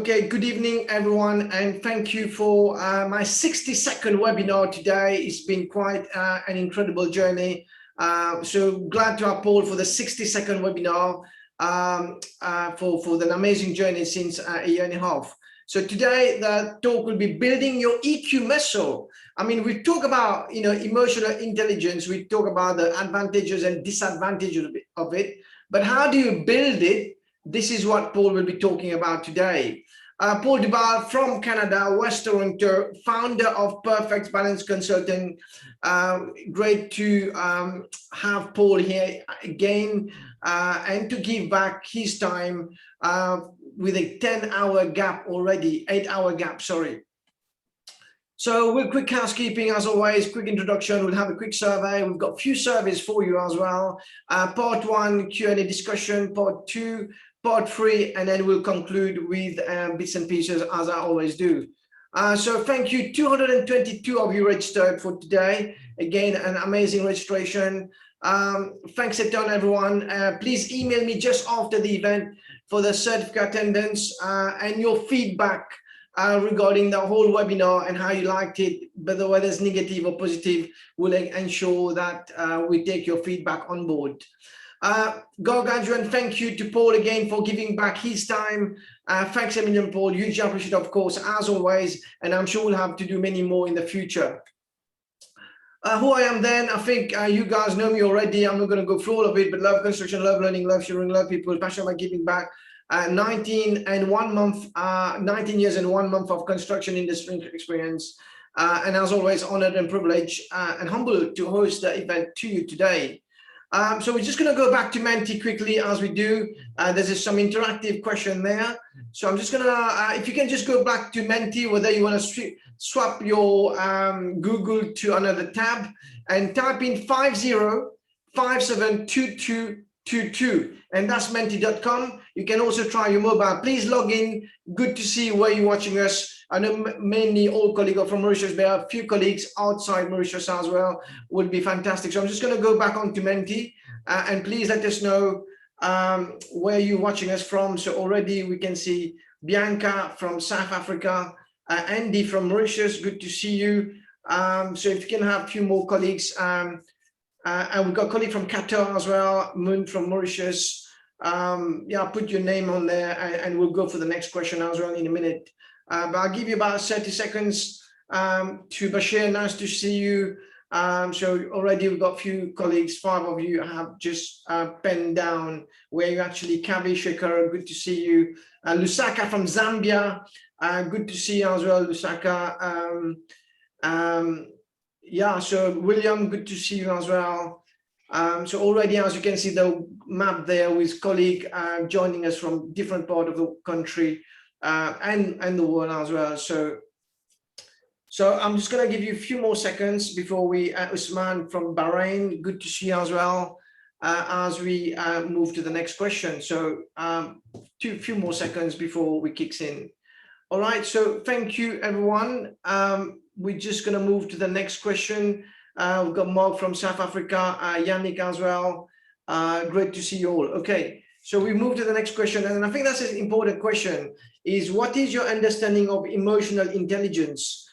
Okay, good evening, everyone, and thank you for my 60-second webinar today. It's been quite an incredible journey. So glad to have Paul for the 60-second webinar for the amazing journey since a year and a half. So today the talk will be building your EQ muscle. I mean, we talk about emotional intelligence. We talk about the advantages and disadvantages of it, but how do you build it? This is what Paul will be talking about today. Paul Dubal from Canada, West Toronto, founder of Perfect Balance Consulting. Great to have Paul here again and to give back his time with a 10-hour gap already, 8-hour gap, sorry. So with quick housekeeping, as always, quick introduction, we'll have a quick survey. We've got a few surveys for you as well. Part 1, Q&A discussion, part 2, part 3, and then we'll conclude with bits and pieces as I always do. So thank you, 222 of you registered for today. Again, an amazing registration. Thanks a ton, everyone. Please email me just after the event for the certificate attendance and your feedback regarding the whole webinar and how you liked it, whether it's negative or positive. We'll ensure that we take your feedback on board. Gargantuan, thank you to Paul again for giving back his time. Thanks a million, Paul. Huge appreciate, of course, as always, and I'm sure we'll have to do many more in the future. Who I am then, I think you guys know me already. I'm not going to go through all of it, but love construction, love learning, love sharing, love people, passion about giving back. 19 years and 1 month of construction industry experience. And as always, honored and privileged and humbled to host the event to you today. So we're just going to go back to Menti quickly as we do. There's some interactive question there. So I'm just going to, if you can just go back to Menti, whether you want to swap your Google to another tab and type in 50572222, and that's menti.com. You can also try your mobile. Please log in. Good to see where you're watching us. I know mainly all colleagues are from Mauritius, but a few colleagues outside Mauritius as well would be fantastic. So I'm just going to go back onto Menti and please let us know where you're watching us from. So already we can see Bianca from South Africa, Andy from Mauritius. Good to see you. So if you can have a few more colleagues, and we've got a colleague from Qatar as well, Moon from Mauritius. Yeah, put your name on there and we'll go for the next question as well in a minute. But I'll give you about 30 seconds to Bashir. Nice to see you. So already we've got a few colleagues, 5 of you have just penned down where you actually, Kavi Shekhar, good to see you. Lusaka from Zambia, good to see you as well, Lusaka. Yeah, so William, good to see you as well. So already, as you can see, the map there with colleague joining us from different part of the country and the world as well. So I'm just going to give you a few more seconds before we, Usman from Bahrain, good to see you as well, as we move to the next question. So few more seconds before we kicks in. All right, so thank you, everyone. We're just going to move to the next question. We've got Mark from South Africa, Yannick as well. Great to see you all. Okay, so we move to the next question, and I think that's an important question, is what is your understanding of emotional intelligence?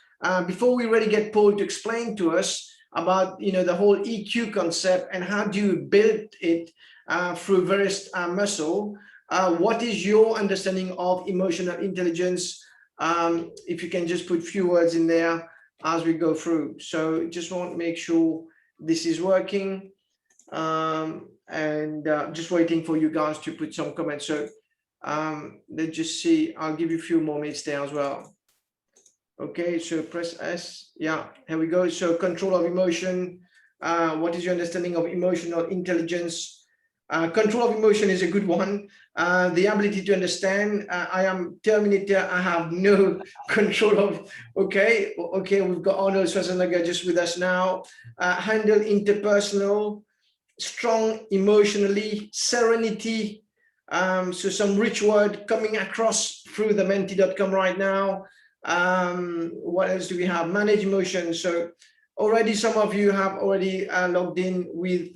Before we really get Paul to explain to us about the whole EQ concept and how do you build it through various muscle, what is your understanding of emotional intelligence? If you can just put a few words in there as we go through. So just want to make sure this is working, and just waiting for you guys to put some comments. So let's just see, I'll give you a few more minutes there as well. Okay, so press S. Yeah, here we go. So control of emotion. What is your understanding of emotional intelligence? Control of emotion is a good one. The ability to understand. I am Terminator. I have no control of. Okay, we've got Arnold Schwarzenegger just with us now. Handle interpersonal, strong emotionally, serenity. So some rich word coming across through the menti.com right now. What else do we have? Manage emotion. So already some of you have already logged in with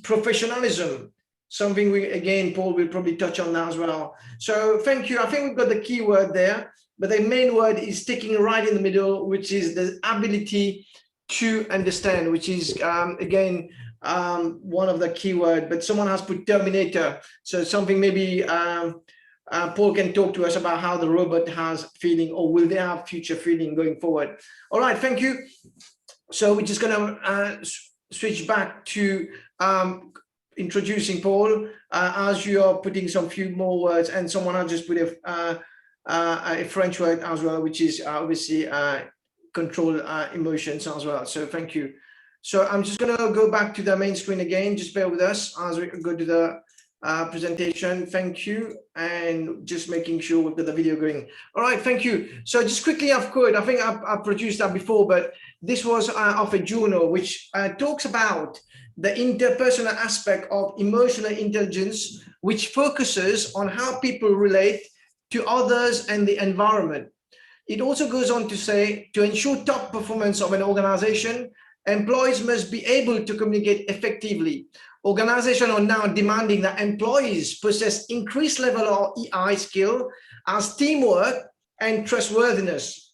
professionalism. something again, Paul will probably touch on now as well. So thank you. I think we've got the key word there, but the main word is sticking right in the middle, which is the ability to understand, which is again, one of the key words, but someone has put Terminator. So something maybe Paul can talk to us about how the robot has feeling, or will they have future feeling going forward. All right, thank you. So we're just gonna switch back to introducing Paul as you are putting some few more words, and someone has just put a French word as well, which is obviously control emotions as well. So thank you. So I'm just going to go back to the main screen again. Just bear with us as we go to the presentation. Thank you. And just making sure we've got the video going. All right, thank you. So just quickly, I think I've produced that before, but this was of a journal which talks about the interpersonal aspect of emotional intelligence, which focuses on how people relate to others and the environment. It also goes on to say, to ensure top performance of an organization, employees must be able to communicate effectively. Organizations are now demanding that employees possess increased level of EI skill as teamwork and trustworthiness.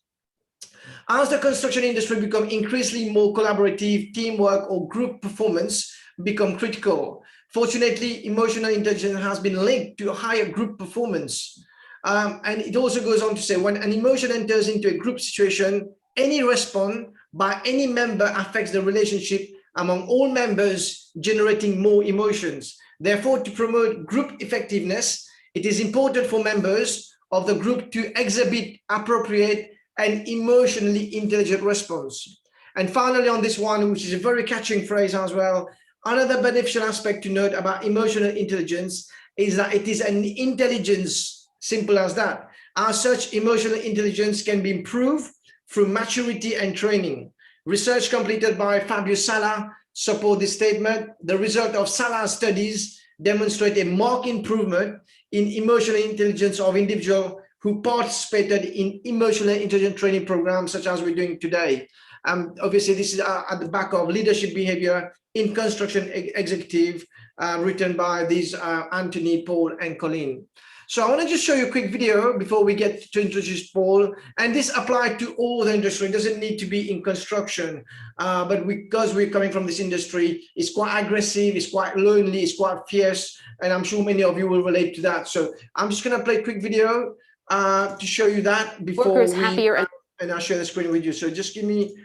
As the construction industry becomes increasingly more collaborative, teamwork or group performance become critical. Fortunately, emotional intelligence has been linked to higher group performance. And it also goes on to say, when an emotion enters into a group situation, any response by any member affects the relationship among all members, generating more emotions. Therefore, to promote group effectiveness, it is important for members of the group to exhibit appropriate and emotionally intelligent response. And finally, on this one, which is a very catching phrase as well, another beneficial aspect to note about emotional intelligence is that it is an intelligence, simple as that. As such, emotional intelligence can be improved through maturity and training. Research completed by Fabio Sala support this statement. The result of Sala's studies demonstrate a marked improvement in emotional intelligence of individuals who participated in emotional intelligence training programs such as we're doing today. Obviously, this is at the back of Leadership Behavior in Construction Executive, written by these Anthony, Paul, and Colleen. So I want to just show you a quick video before we get to introduce Paul. And this applies to all the industry. It doesn't need to be in construction, but because we're coming from this industry, it's quite aggressive, it's quite lonely, it's quite fierce. And I'm sure many of you will relate to that. So I'm just going to play a quick video to show you that before and I'll share the screen with you. So just give me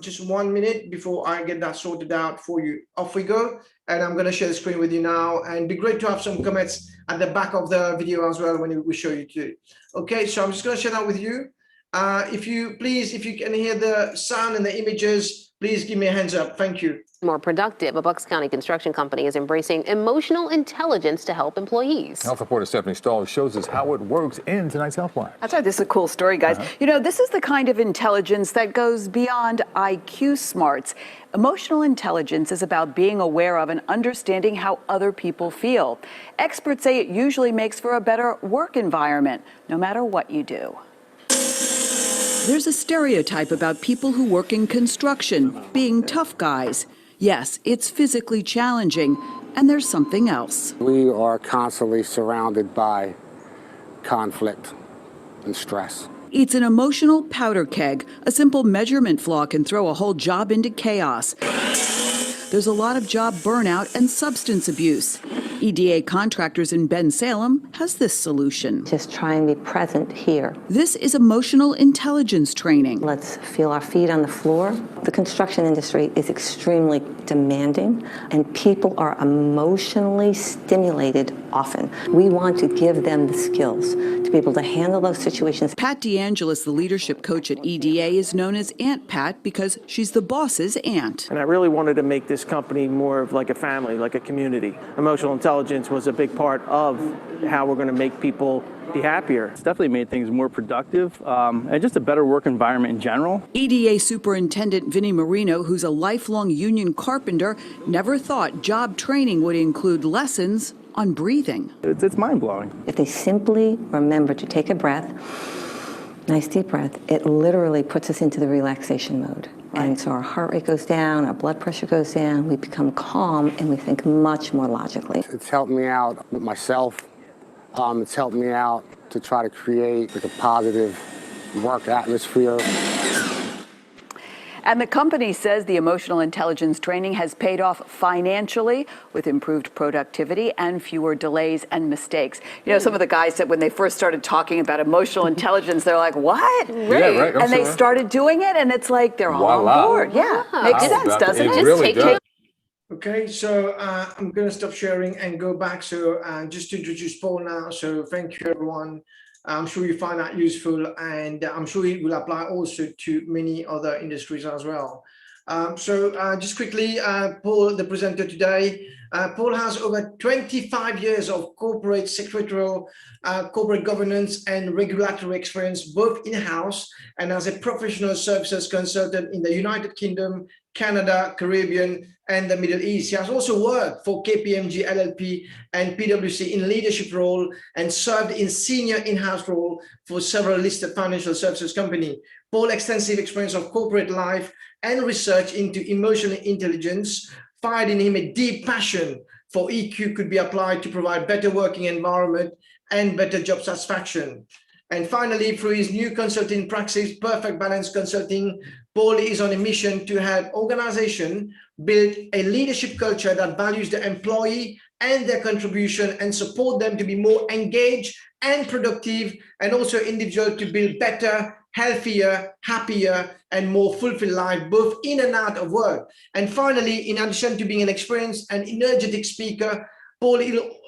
just 1 minute before I get that sorted out for you. Off we go. And I'm going to share the screen with you now, and it'd be great to have some comments at the back of the video as well when we show you too. Okay, so I'm just going to share that with you. If you can hear the sound and the images, please give me a hands up. Thank you. More productive. A Bucks County construction company is embracing emotional intelligence to help employees. Health reporter Stephanie Stahl shows us how it works in tonight's Healthline. That's right. This is a cool story, guys. You know, this is the kind of intelligence that goes beyond IQ smarts. Emotional intelligence is about being aware of and understanding how other people feel. Experts say it usually makes for a better work environment, no matter what you do. There's a stereotype about people who work in construction, being tough guys. Yes, it's physically challenging, and there's something else. We are constantly surrounded by conflict and stress. It's an emotional powder keg. A simple measurement flaw can throw a whole job into chaos. There's a lot of job burnout and substance abuse. EDA Contractors in Bensalem has this solution. Just try and be present here. This is emotional intelligence training. Let's feel our feet on the floor. The construction industry is extremely demanding, and people are emotionally stimulated often. We want to give them the skills to be able to handle those situations. Pat DeAngelis, the leadership coach at EDA, is known as Aunt Pat because she's the boss's aunt. And I really wanted to make this company more of like a family, like a community. Emotional intelligence was a big part of how we're going to make people be happier. It's definitely made things more productive and just a better work environment in general. EDA Superintendent Vinnie Marino, who's a lifelong union carpenter, never thought job training would include lessons on breathing. It's mind-blowing. If they simply remember to take a breath, nice deep breath, it literally puts us into the relaxation mode. And so our heart rate goes down, our blood pressure goes down, we become calm, and we think much more logically. It's helped me out with myself. It's helped me out to try to create like a positive work atmosphere. And the company says the emotional intelligence training has paid off financially with improved productivity and fewer delays and mistakes. You know, some of the guys said when they first started talking about emotional intelligence, they're like, what? Yeah, right. And they started doing it, and it's like they're all Voila. on board. Yeah, makes Wow. sense, doesn't It it? really does. Okay, so I'm going to stop sharing and go back. So just to introduce Paul now. So thank you, everyone. I'm sure you find that useful, and I'm sure it will apply also to many other industries as well. Just quickly, Paul, the presenter today. Paul has over 25 years of corporate secretarial, corporate governance and regulatory experience, both in-house and as a professional services consultant in the United Kingdom, Canada, Caribbean, and the Middle East. He has also worked for KPMG LLP and PwC in leadership role and served in senior in-house role for several listed financial services company. Paul's extensive experience of corporate life and research into emotional intelligence fired in him a deep passion for EQ could be applied to provide better working environment and better job satisfaction. And finally, through his new consulting practice, Perfect Balance Consulting, Paul is on a mission to help organizations build a leadership culture that values the employee and their contribution and support them to be more engaged and productive, and also individual to build better, healthier, happier, and more fulfilled life, both in and out of work. And finally, in addition to being an experienced and energetic speaker, Paul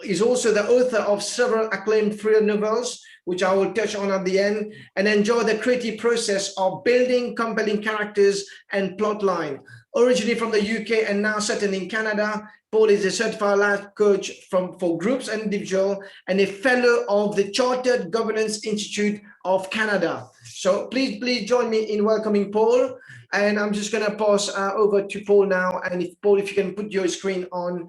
is also the author of several acclaimed thriller novels, which I will touch on at the end, and enjoy the creative process of building compelling characters and plot line. Originally from the UK and now settled in Canada, Paul is a certified life coach for groups and individuals and a fellow of the Chartered Governance Institute of Canada. So please join me in welcoming Paul. And I'm just going to pass over to Paul now. And Paul, if you can put your screen on.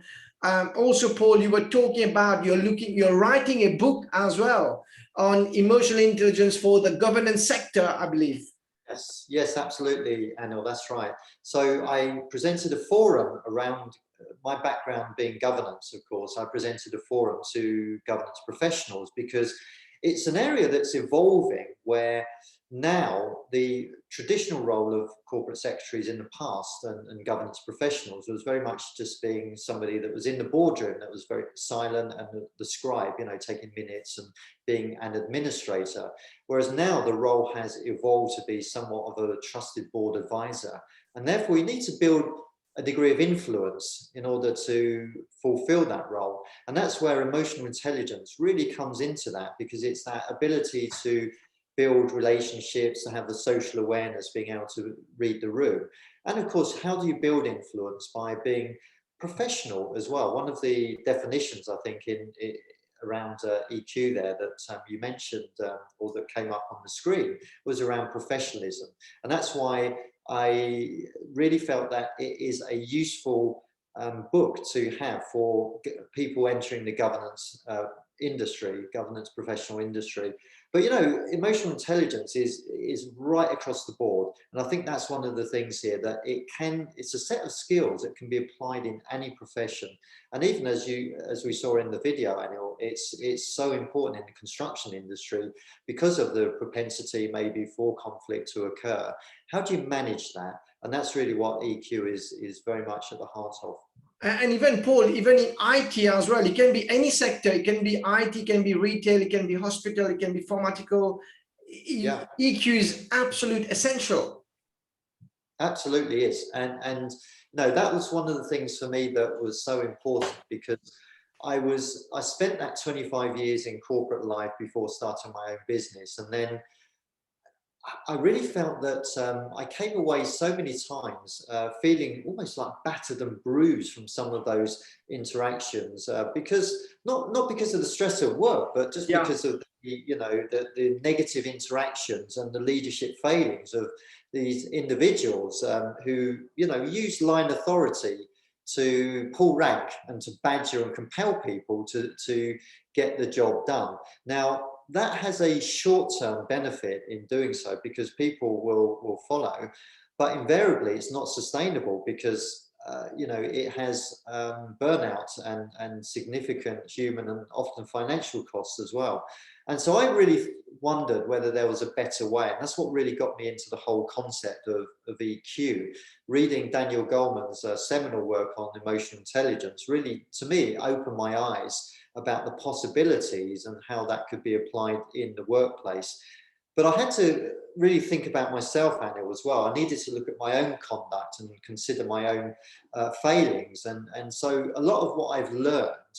Also, Paul, you were talking about you're writing a book as well on emotional intelligence for the governance sector, I believe. Yes, absolutely, Anil, that's right. So I presented a forum around my background being governance, of course. I presented a forum to governance professionals because it's an area that's evolving where now the traditional role of corporate secretaries in the past and governance professionals was very much just being somebody that was in the boardroom, that was very silent and the scribe, you know, taking minutes and being an administrator. Whereas now the role has evolved to be somewhat of a trusted board advisor. And therefore you need to build a degree of influence in order to fulfill that role. And that's where emotional intelligence really comes into that, because it's that ability to build relationships, to have the social awareness, being able to read the room. And of course, how do you build influence? By being professional as well. One of the definitions, I think, around EQ there that you mentioned, or that came up on the screen, was around professionalism. And that's why I really felt that it is a useful book to have for people entering the governance industry, governance professional industry. But you know, emotional intelligence is right across the board, and I think that's one of the things here, that it's a set of skills that can be applied in any profession. And even as we saw in the video, Anil, it's so important in the construction industry because of the propensity maybe for conflict to occur. How do you manage that? And that's really what EQ is very much at the heart of. And even Paul, even in IT as well, it can be any sector. It can be IT, it can be retail, it can be hospital, it can be pharmaceutical. Yeah. EQ is absolute essential. Absolutely is. And no, that was one of the things for me that was so important, because I spent that 25 years in corporate life before starting my own business. And then I really felt that I came away so many times feeling almost like battered and bruised from some of those interactions, because not because of the stress of work, but just because of the negative interactions and the leadership failings of these individuals who use line authority to pull rank and to badger and compel people to get the job done. Now, that has a short-term benefit in doing so, because people will follow. but invariably it's not sustainable because you know, it has burnout and significant human and often financial costs as well. And so I really wondered whether there was a better way. And that's what really got me into the whole concept of EQ. Reading Daniel Goleman's seminal work on emotional intelligence really, to me, opened my eyes about the possibilities and how that could be applied in the workplace. But I had to really think about myself, Anil, as well. I needed to look at my own conduct and consider my own failings. And so a lot of what I've learned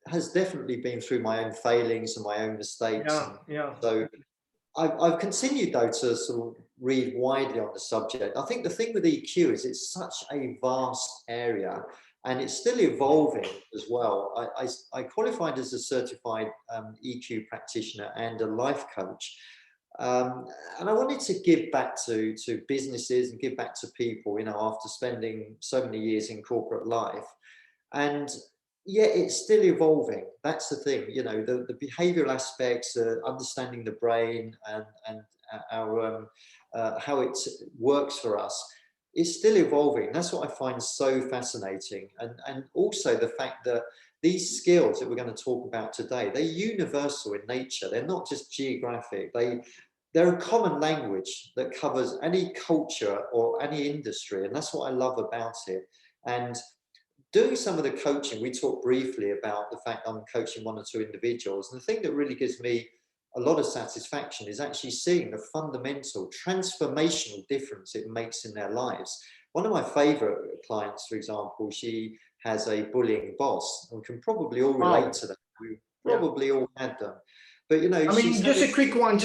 has definitely been through my own failings and my own mistakes. So I've continued, though, to sort of read widely on the subject. I think the thing with EQ is it's such a vast area and it's still evolving as well. I qualified as a certified EQ practitioner and a life coach. And I wanted to give back to businesses and give back to people, you know, after spending so many years in corporate life. And yeah, it's still evolving. That's the thing, you know, the behavioral aspects, understanding the brain and our how it works for us is still evolving. That's what I find so fascinating. And also the fact that these skills that we're going to talk about today, they're universal in nature. They're not just geographic. They're a common language that covers any culture or any industry. And that's what I love about it. And doing some of the coaching, we talked briefly about the fact I'm coaching 1 or 2 individuals. And the thing that really gives me a lot of satisfaction is actually seeing the fundamental transformational difference it makes in their lives. One of my favorite clients, for example, she has a bullying boss, and we can probably all relate to that. We probably all had them. But, you know, I mean, just a quick one.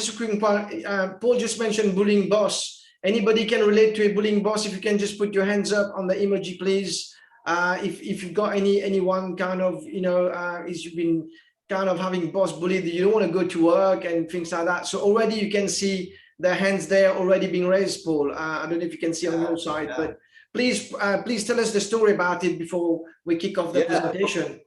Paul just mentioned bullying boss. Anybody can relate to a bullying boss? If you can just put your hands up on the emoji, please. If you've got anyone kind of, you know, is you've been kind of having boss bullied, you don't want to go to work and things like that. So already you can see the hands there already being raised, Paul. I don't know if you can see on your side, but please tell us the story about it before we kick off the presentation.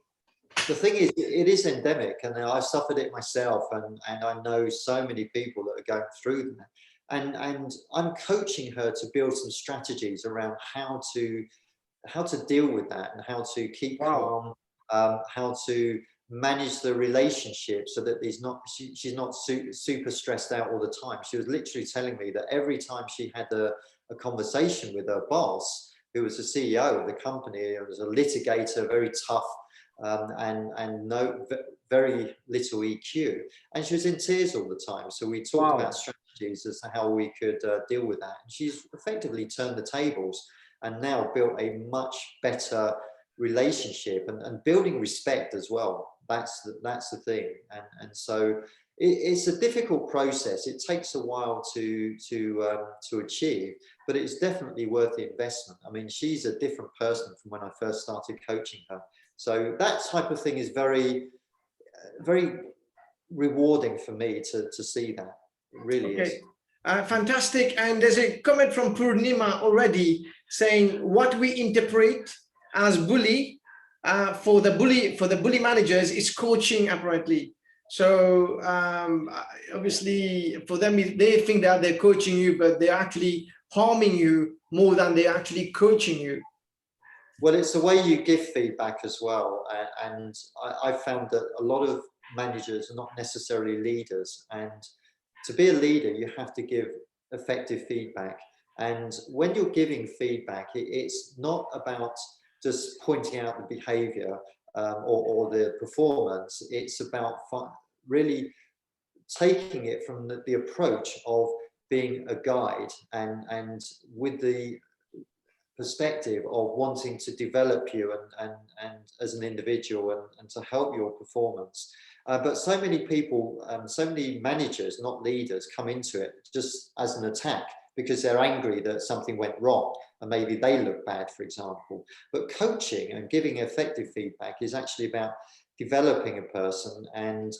The thing is, it is endemic, and I've suffered it myself, and I know so many people that are going through that. And I'm coaching her to build some strategies around how to deal with that and how to keep calm, how to manage the relationship so that she's not super stressed out all the time. She was literally telling me that every time she had a conversation with her boss, who was the CEO of the company, it was a litigator, very tough, and very little EQ, and she was in tears all the time. So we talked about strategies as to how we could deal with that. And she's effectively turned the tables and now built a much better relationship and building respect as well. That's the thing. And so it's a difficult process. It takes a while to achieve, but it's definitely worth the investment. I mean, she's a different person from when I first started coaching her. So that type of thing is very, very rewarding for me to see that. It really is. Fantastic. And there's a comment from Purnima already saying what we interpret as bully for the bully managers is coaching apparently. So obviously for them, they think that they're coaching you, but they're actually harming you more than they're actually coaching you. Well, it's the way you give feedback as well. And I found that a lot of managers are not necessarily leaders. And to be a leader, you have to give effective feedback. And when you're giving feedback, it's not about just pointing out the behavior or the performance. It's about really taking it from the approach of being a guide and with the perspective of wanting to develop you and as an individual and to help your performance. But so many people, so many managers, not leaders, come into it just as an attack because they're angry that something went wrong and maybe they look bad, for example. But coaching and giving effective feedback is actually about developing a person and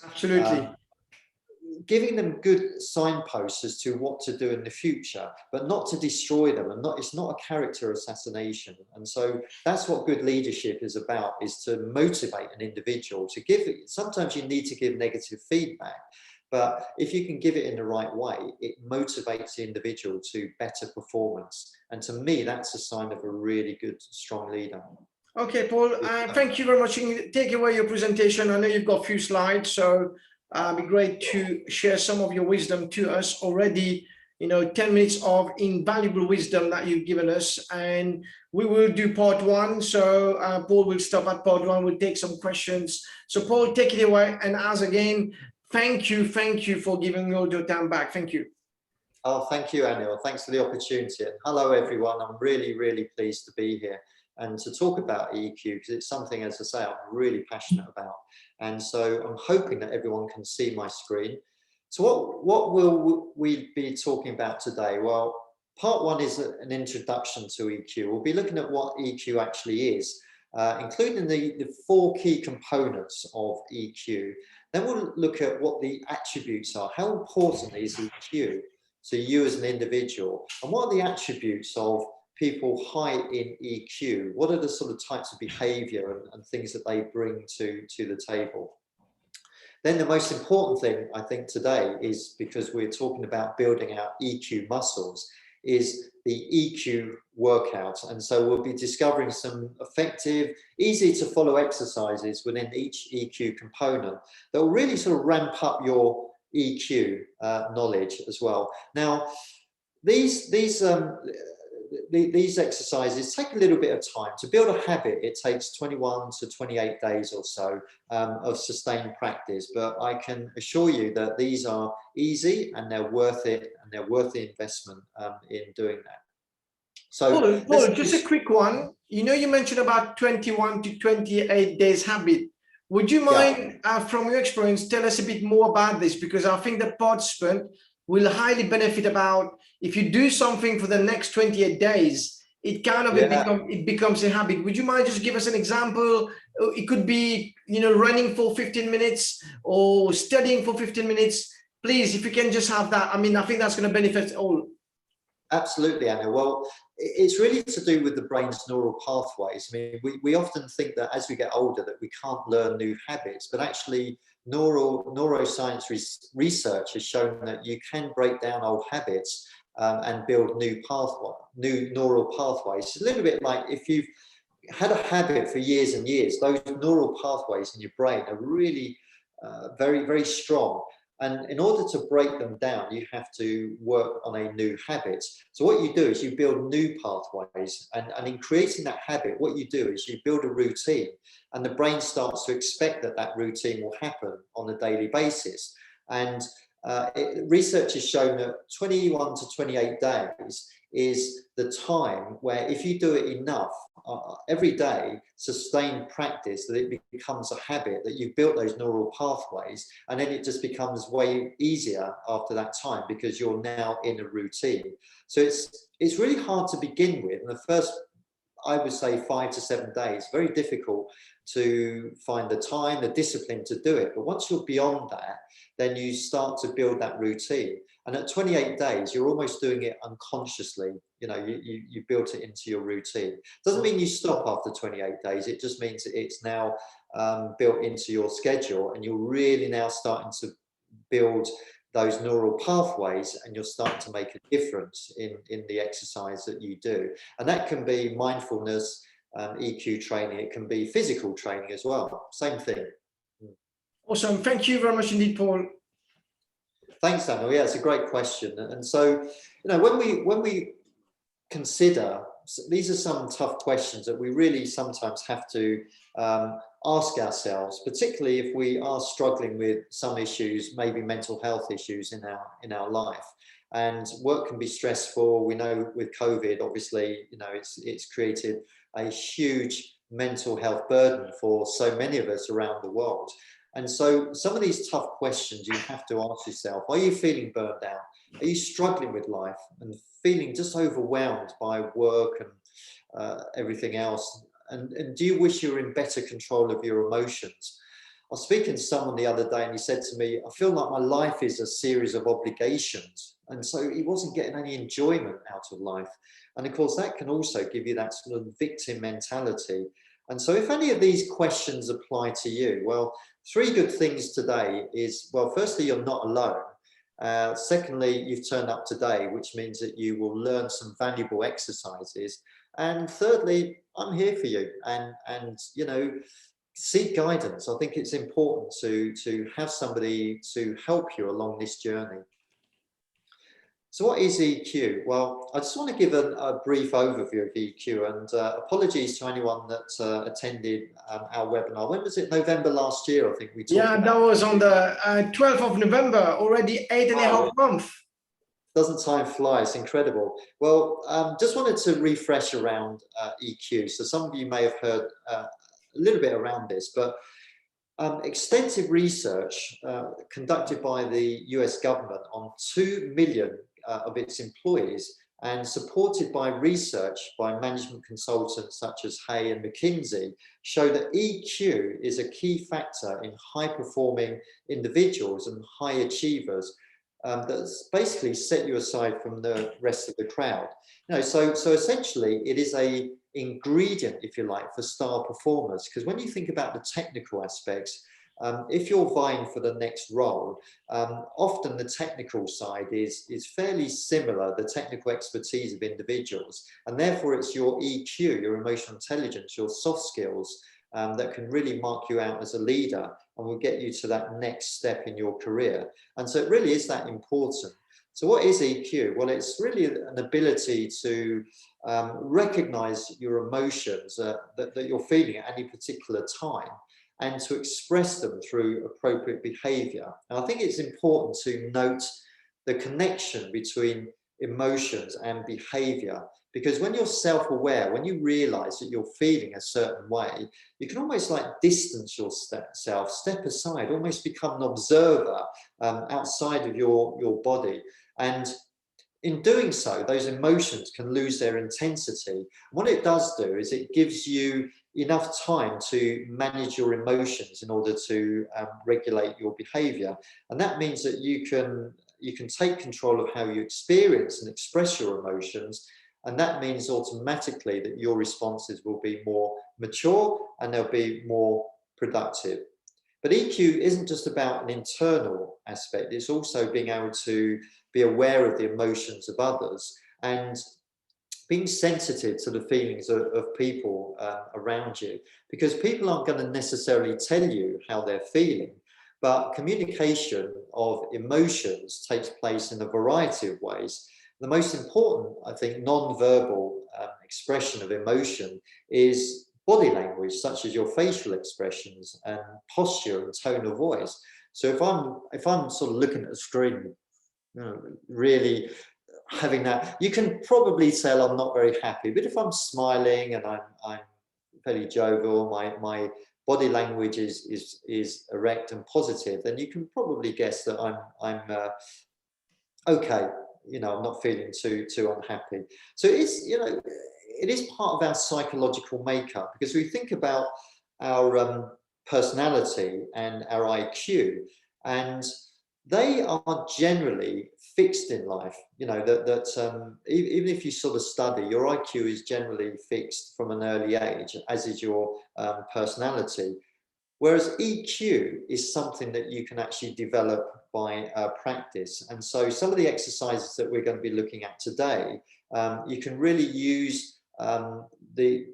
giving them good signposts as to what to do in the future, but not to destroy them. And it's not a character assassination. And so that's what good leadership is about, is to motivate an individual to give it. Sometimes you need to give negative feedback, But if you can give it in the right way, it motivates the individual to better performance. And to me, that's a sign of a really good, strong leader. Okay, Paul, thank you very much. Take away your presentation. I know you've got a few slides, so it'd be great to share some of your wisdom to us already. 10 minutes of invaluable wisdom that you've given us, and we will do part one. So Paul will stop at part one. We'll take some questions. So Paul, take it away. And as again, thank you for giving all your time back. Thank you. Oh, thank you, Anil. Thanks for the opportunity. And hello, everyone. I'm really, really pleased to be here and to talk about EQ, because it's something, as I say, I'm really passionate about. And so I'm hoping that everyone can see my screen. So what will we be talking about today? Well, part one is an introduction to EQ. We'll be looking at what EQ actually is, including the 4 key components of EQ. Then we'll look at what the attributes are. How important is EQ to you as an individual? And what are the attributes of people high in EQ? What are the sort of types of behavior and things that they bring to the table? Then the most important thing, I think, today is, because we're talking about building our EQ muscles, is the EQ workout. And so we'll be discovering some effective, easy to follow exercises within each EQ component that will really sort of ramp up your EQ knowledge as well. Now, these exercises take a little bit of time. To build a habit, it takes 21 to 28 days or so of sustained practice, but I can assure you that these are easy and they're worth it, and they're worth the investment in doing that. So Paul, just a quick one. You mentioned about 21 to 28 days habit. Would you mind, from your experience, tell us a bit more about this? Because I think the participant will highly benefit about, if you do something for the next 28 days, it kind of it becomes a habit. Would you mind just give us an example? It could be, running for 15 minutes or studying for 15 minutes. Please, if you can just have that. I mean, I think that's going to benefit all. Absolutely, Anna. Well, it's really to do with the brain's neural pathways. I mean, we often think that as we get older that we can't learn new habits, but actually neuroscience research has shown that you can break down old habits and build new neural pathways. It's a little bit like if you've had a habit for years and years, those neural pathways in your brain are really very, very strong. And in order to break them down, you have to work on a new habit. So what you do is you build new pathways, and in creating that habit, what you do is you build a routine, and the brain starts to expect that routine will happen on a daily basis. And research has shown that 21 to 28 days is the time where, if you do it enough every day, sustained practice, that it becomes a habit, that you've built those neural pathways, and then it just becomes way easier after that time because you're now in a routine. So it's really hard to begin with, and the first, I would say, 5 to 7 days, very difficult to find the time, the discipline to do it. But once you're beyond that, then you start to build that routine. And at 28 days, you're almost doing it unconsciously. You built it into your routine. Doesn't mean you stop after 28 days. It just means it's now built into your schedule, and you're really now starting to build those neural pathways, and you're starting to make a difference in the exercise that you do. And that can be mindfulness, EQ training. It can be physical training as well. Same thing. Awesome. Thank you very much indeed, Paul. Thanks, Daniel. Yeah, it's a great question. And so, when we consider, these are some tough questions that we really sometimes have to ask ourselves, particularly if we are struggling with some issues, maybe mental health issues in our life. And work can be stressful. We know with COVID, obviously, it's created a huge mental health burden for so many of us around the world. And so some of these tough questions you have to ask yourself: are you feeling burned out? Are you struggling with life and feeling just overwhelmed by work and everything else? And do you wish you were in better control of your emotions? I was speaking to someone the other day, and he said to me, I feel like my life is a series of obligations. And so he wasn't getting any enjoyment out of life. And of course, that can also give you that sort of victim mentality. And so if any of these questions apply to you, well, 3 good things today is, well, firstly, you're not alone. Secondly, you've turned up today, which means that you will learn some valuable exercises. And thirdly, I'm here for you, and you know, seek guidance. I think it's important to have somebody to help you along this journey. So what is EQ? Well, I just want to give a brief overview of EQ, and apologies to anyone that attended our webinar. When was it? November last year, I think we talked about. That was on the 12th of November, already 8.5 months. Doesn't time fly? It's incredible. Well, just wanted to refresh around EQ. So some of you may have heard a little bit around this, but extensive research conducted by the US government on 2 million of its employees, and supported by research by management consultants such as Hay and McKinsey, show that EQ is a key factor in high-performing individuals and high achievers. That's basically set you aside from the rest of the crowd. You know, so essentially it is a ingredient, if you like, for star performers. Because when you think about the technical aspects, if you're vying for the next role, often the technical side is fairly similar, the technical expertise of individuals, and therefore it's your EQ, your emotional intelligence, your soft skills that can really mark you out as a leader and will get you to that next step in your career. And so it really is that important. So what is EQ? Well, it's really an ability to recognize your emotions that you're feeling at any particular time, and to express them through appropriate behavior. And I think it's important to note the connection between emotions and behavior, because when you're self-aware, when you realize that you're feeling a certain way, you can almost like distance yourself, step aside, almost become an observer outside of your body. And in doing so, those emotions can lose their intensity. What it does do is it gives you enough time to manage your emotions in order to regulate your behavior. And that means that you can take control of how you experience and express your emotions. And that means automatically that your responses will be more mature and they'll be more productive. But EQ isn't just about an internal aspect. It's also being able to be aware of the emotions of others and being sensitive to the feelings of people around you, because people aren't going to necessarily tell you how they're feeling, but communication of emotions takes place in a variety of ways. The most important, I think, non-verbal expression of emotion is body language, such as your facial expressions and posture and tone of voice. So if I'm sort of looking at a screen, you know, really having that, you can probably tell I'm not very happy. But if I'm smiling and I'm fairly jovial, my body language is erect and positive, then you can probably guess that I'm okay. You know, I'm not feeling too unhappy. So it's, you know, it is part of our psychological makeup, because we think about our personality and our IQ, and they are generally fixed in life. You know, that even if you sort of study, your IQ is generally fixed from an early age, as is your personality. Whereas EQ is something that you can actually develop by practice. And so some of the exercises that we're going to be looking at today, you can really use the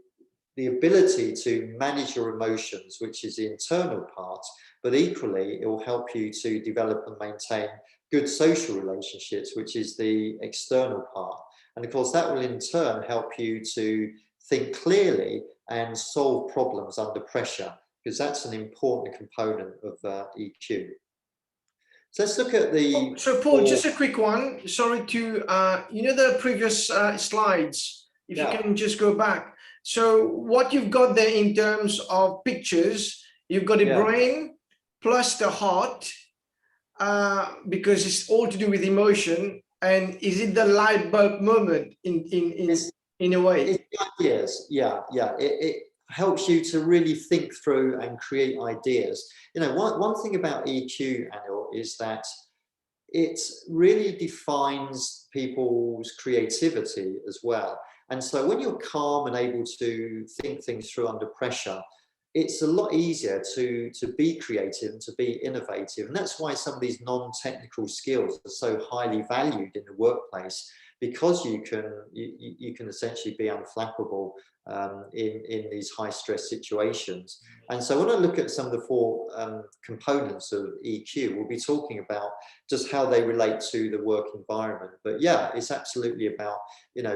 ability to manage your emotions, which is the internal part, but equally it will help you to develop and maintain good social relationships, which is the external part. And of course, that will in turn help you to think clearly and solve problems under pressure, because that's an important component of EQ. So let's look at the... So Paul, just a quick one. Sorry to, you know, the previous slides, if you can just go back. So what you've got there in terms of pictures, you've got a brain plus the heart, because it's all to do with emotion. And is it the light bulb moment in a way? It's ideas, yeah. It helps you to really think through and create ideas. You know, one thing about EQ, Anil, is that it really defines people's creativity as well. And so when you're calm and able to think things through under pressure, it's a lot easier to be creative and to be innovative. And that's why some of these non-technical skills are so highly valued in the workplace, because you can essentially be unflappable in these high stress situations. And so when I look at some of the four components of EQ, we'll be talking about just how they relate to the work environment. But yeah, it's absolutely about,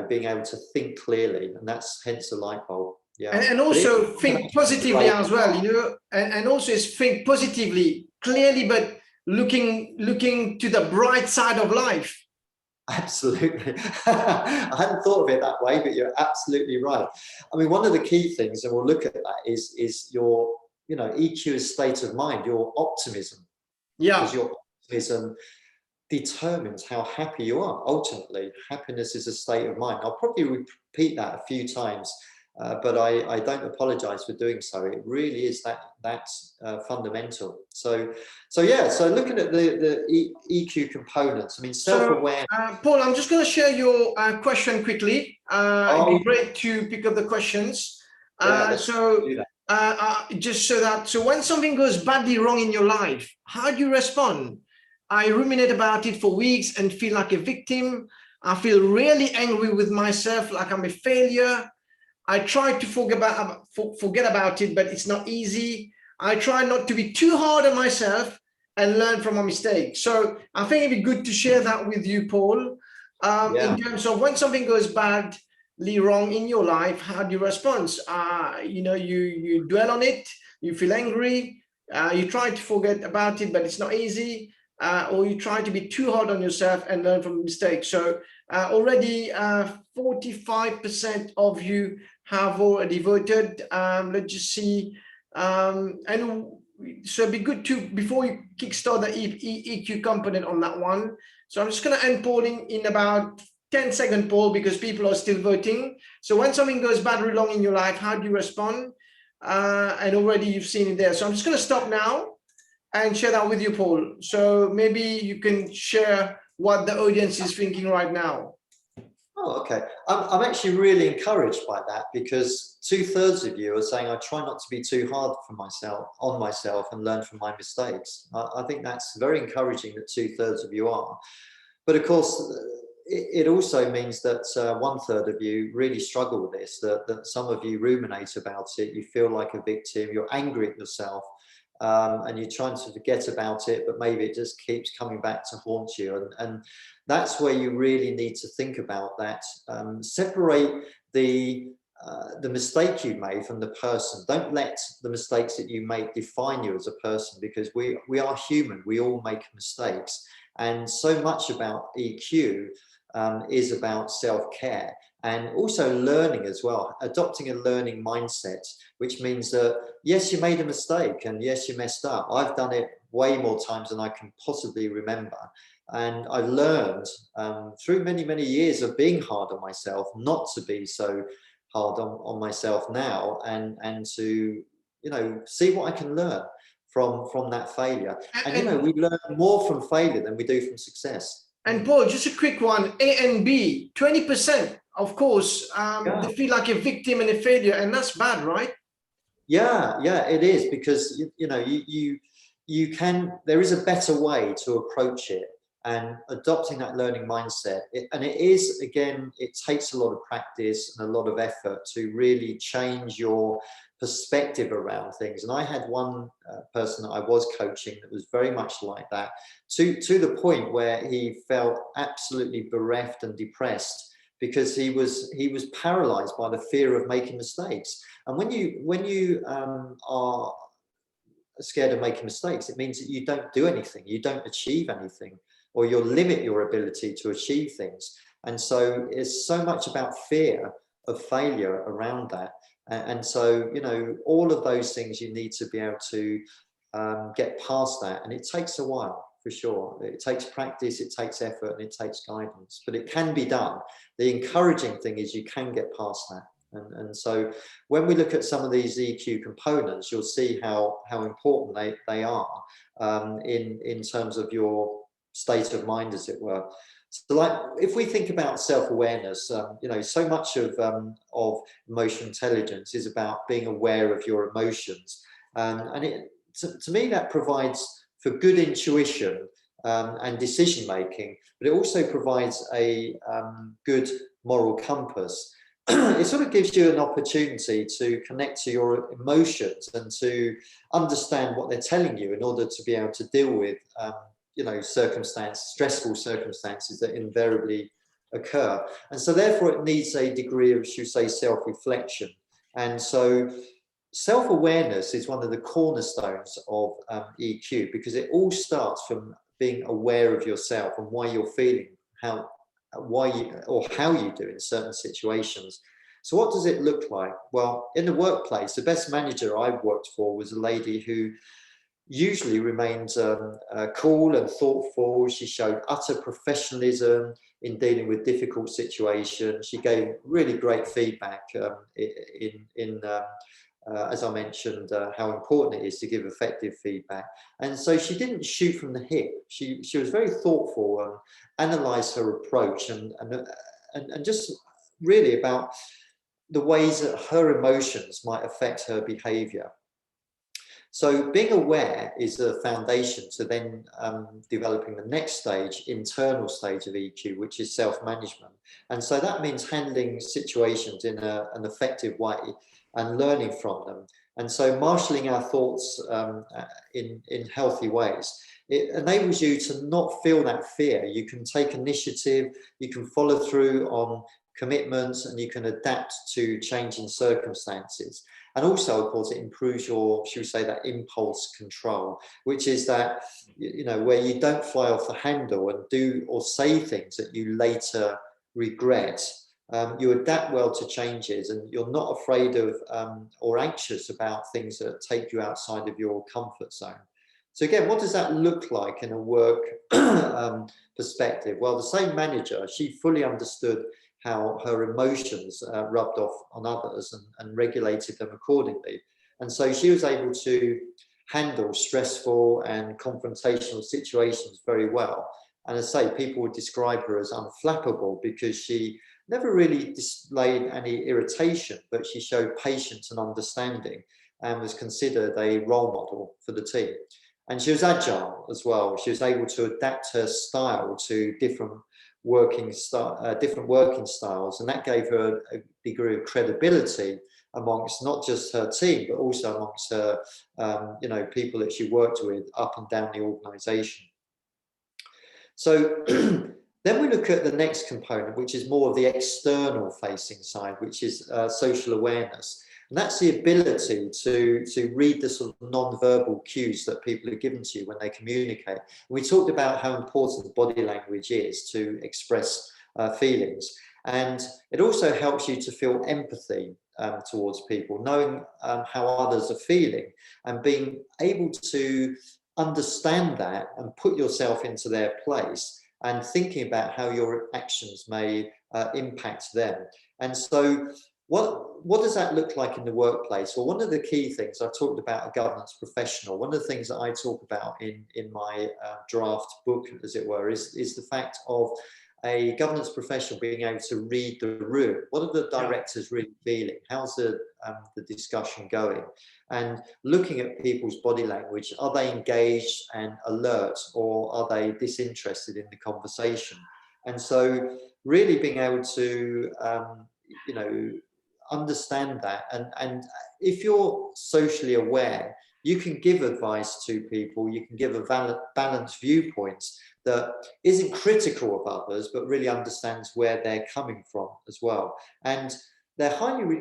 being able to think clearly, and that's hence the light bulb. Yeah. And also think positively as well, and also is think positively, clearly, but looking to the bright side of life. Absolutely. I hadn't thought of it that way, but you're absolutely right. I mean, one of the key things, and we'll look at that, is your, EQ is state of mind, your optimism. Yeah. Because your optimism determines how happy you are. Ultimately, happiness is a state of mind. I'll probably repeat that a few times, but I don't apologize for doing so. It really is that fundamental. So looking at the EQ components, I mean, self-awareness. Paul, I'm just going to share your question quickly. It'd be great to pick up the questions. Just so when something goes badly wrong in your life, how do you respond? I ruminate about it for weeks and feel like a victim. I feel really angry with myself, like I'm a failure. I try to forget about it, but it's not easy. I try not to be too hard on myself and learn from my mistakes. So I think it'd be good to share that with you, Paul, in terms of when something goes badly wrong in your life, how do you respond? You dwell on it, you feel angry, you try to forget about it, but it's not easy, or you try to be too hard on yourself and learn from mistakes. So already 45% of you have already voted. Let's just see. And so it'd be good to, before you kickstart the EQ component on that one. So I'm just going to end polling in about 10 seconds, Paul, because people are still voting. So when something goes badly wrong in your life, how do you respond? And already you've seen it there. So I'm just going to stop now and share that with you, Paul. So maybe you can share what the audience is thinking right now. Oh, okay. I'm actually really encouraged by that, because 2/3 of you are saying, I try not to be too hard on myself and learn from my mistakes. I think that's very encouraging that 2/3 of you are. But of course, it also means that 1/3 of you really struggle with this, that some of you ruminate about it, you feel like a victim, you're angry at yourself, and you're trying to forget about it, but maybe it just keeps coming back to haunt you. And that's where you really need to think about that. Separate the mistake you made from the person. Don't let the mistakes that you make define you as a person, because we are human. We all make mistakes. And so much about EQ is about self-care, and also learning as well, adopting a learning mindset, which means that yes, you made a mistake, and yes, you messed up. I've done it way more times than I can possibly remember. And I've learned through many, many years of being hard on myself, not to be so hard on myself now, and to, see what I can learn from that failure. And we learn more from failure than we do from success. And Paul, just a quick one, A and B, 20%, of course, they feel like a victim and a failure, and that's bad, right? Yeah, it is, because you can, there is a better way to approach it, and adopting that learning mindset. And it is, again, it takes a lot of practice and a lot of effort to really change your perspective around things. And I had one person that I was coaching that was very much like that, to the point where he felt absolutely bereft and depressed, because he was paralyzed by the fear of making mistakes. And when you are scared of making mistakes, it means that you don't do anything, you don't achieve anything, or you'll limit your ability to achieve things. And so it's so much about fear of failure around that. And so, all of those things, you need to be able to get past that. And it takes a while, for sure. It takes practice, it takes effort, and it takes guidance, but it can be done. The encouraging thing is you can get past that. And so when we look at some of these EQ components, you'll see how important they are in terms of your state of mind, as it were. So, like, if we think about self-awareness, you know, so much of emotional intelligence is about being aware of your emotions, and to me that provides for good intuition and decision making, but it also provides a good moral compass. It sort of gives you an opportunity to connect to your emotions and to understand what they're telling you in order to be able to deal with you know, stressful circumstances that invariably occur. And so therefore it needs a degree of, should we say, self-reflection. And so self-awareness is one of the cornerstones of EQ, because it all starts from being aware of yourself and why you're feeling, how you do in certain situations. So what does it look like? Well, in the workplace, the best manager I've worked for was a lady who usually remained cool and thoughtful. She showed utter professionalism in dealing with difficult situations. She gave really great feedback as I mentioned, how important it is to give effective feedback. And so she didn't shoot from the hip. She was very thoughtful and analysed her approach and just really about the ways that her emotions might affect her behaviour. So being aware is the foundation to then developing the next stage, internal stage of EQ, which is self-management. And so that means handling situations in an effective way and learning from them. And so marshalling our thoughts in healthy ways. It enables you to not feel that fear. You can take initiative, you can follow through on commitments, and you can adapt to changing circumstances. And also, of course, it improves your, should we say, that impulse control, which is that, you know, where you don't fly off the handle and do or say things that you later regret. You adapt well to changes, and you're not afraid of or anxious about things that take you outside of your comfort zone. So again, what does that look like in a work perspective? Well, the same manager, she fully understood how her emotions rubbed off on others and regulated them accordingly. And so she was able to handle stressful and confrontational situations very well. And as I say, people would describe her as unflappable because she never really displayed any irritation, but she showed patience and understanding and was considered a role model for the team. And she was agile as well. She was able to adapt her style to different working styles, and that gave her a degree of credibility amongst not just her team, but also amongst her, you know, people that she worked with up and down the organization. So then we look at the next component, which is more of the external facing side, which is social awareness. And that's the ability to read the sort of non-verbal cues that people are given to you when they communicate. And we talked about how important body language is to express feelings. And it also helps you to feel empathy towards people, knowing how others are feeling and being able to understand that and put yourself into their place and thinking about how your actions may impact them. And so what does that look like in the workplace? Well, one of the key things, I talked about a governance professional. One of the things that I talk about in my draft book, as it were, is the fact of a governance professional being able to read the room. What are the directors really feeling? How's the discussion going? And looking at people's body language, are they engaged and alert, or are they disinterested in the conversation? And so really being able to, you know, understand that, and if you're socially aware, you can give advice to people, you can give a balanced viewpoint that isn't critical of others, but really understands where they're coming from as well. And they're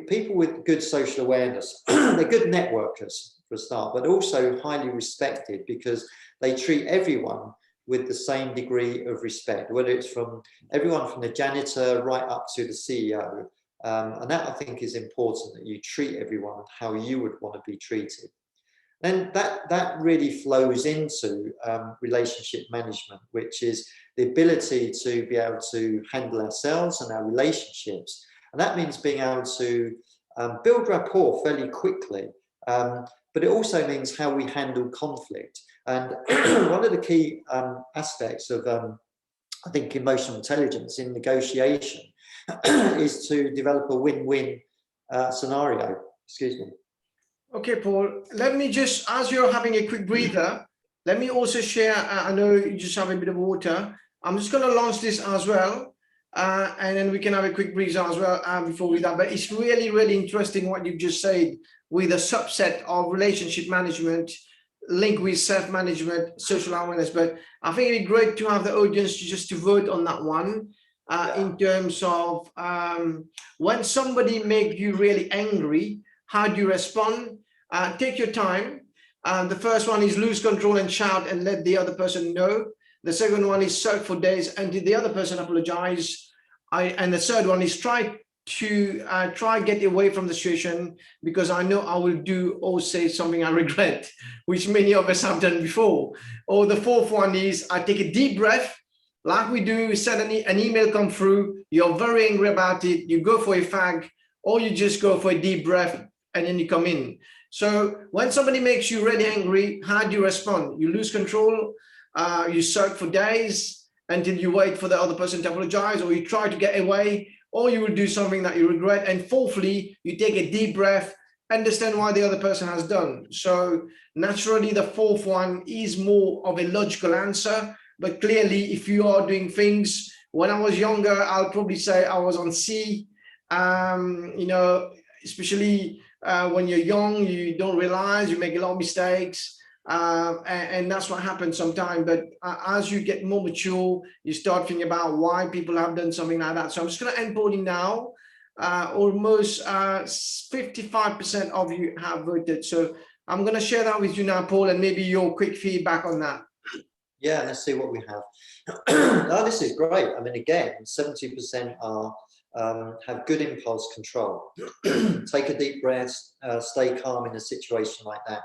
people with good social awareness, they're good networkers for a start, but also highly respected because they treat everyone with the same degree of respect, whether it's from everyone from the janitor right up to the CEO. And that, I think, is important, that you treat everyone how you would want to be treated. Then that really flows into relationship management, which is the ability to be able to handle ourselves and our relationships. And that means being able to build rapport fairly quickly. But it also means how we handle conflict. And one of the key aspects of, I think, emotional intelligence in negotiation is to develop a win-win scenario. Excuse me. Okay, Paul, let me just, as you're having a quick breather, let me also share, I know you just have a bit of water. I'm just going to launch this as well. And then we can have a quick breather as well before we do that. But it's really, really interesting what you've just said with a subset of relationship management linked with self-management, social awareness. But I think it'd be great to have the audience just to vote on that one in terms of when somebody makes you really angry, how do you respond? Take your time. The first one is lose control and shout and let the other person know. The second one is sulk for days until the other person apologize. And the third one is try get away from the situation because I know I will do or say something I regret, which many of us have done before. Or the fourth one is I take a deep breath, like we do, suddenly an email come through, you're very angry about it, you go for a fag, or you just go for a deep breath and then you come in. So when somebody makes you really angry, how do you respond? You lose control, you sulk for days until you wait for the other person to apologize, or you try to get away, or you will do something that you regret. And fourthly, you take a deep breath, understand why the other person has done. So naturally, the fourth one is more of a logical answer, but clearly if you are doing things, when I was younger, I'll probably say I was on C, you know, especially when you're young, you don't realize you make a lot of mistakes. And that's what happens sometimes. But as you get more mature, you start thinking about why people have done something like that. So I'm just going to end polling now. Almost 55% of you have voted. So I'm going to share that with you now, Paul, and maybe your quick feedback on that. Yeah, let's see what we have. Oh, this is great. I mean, again, 70% are have good impulse control. Take a deep breath, stay calm in a situation like that.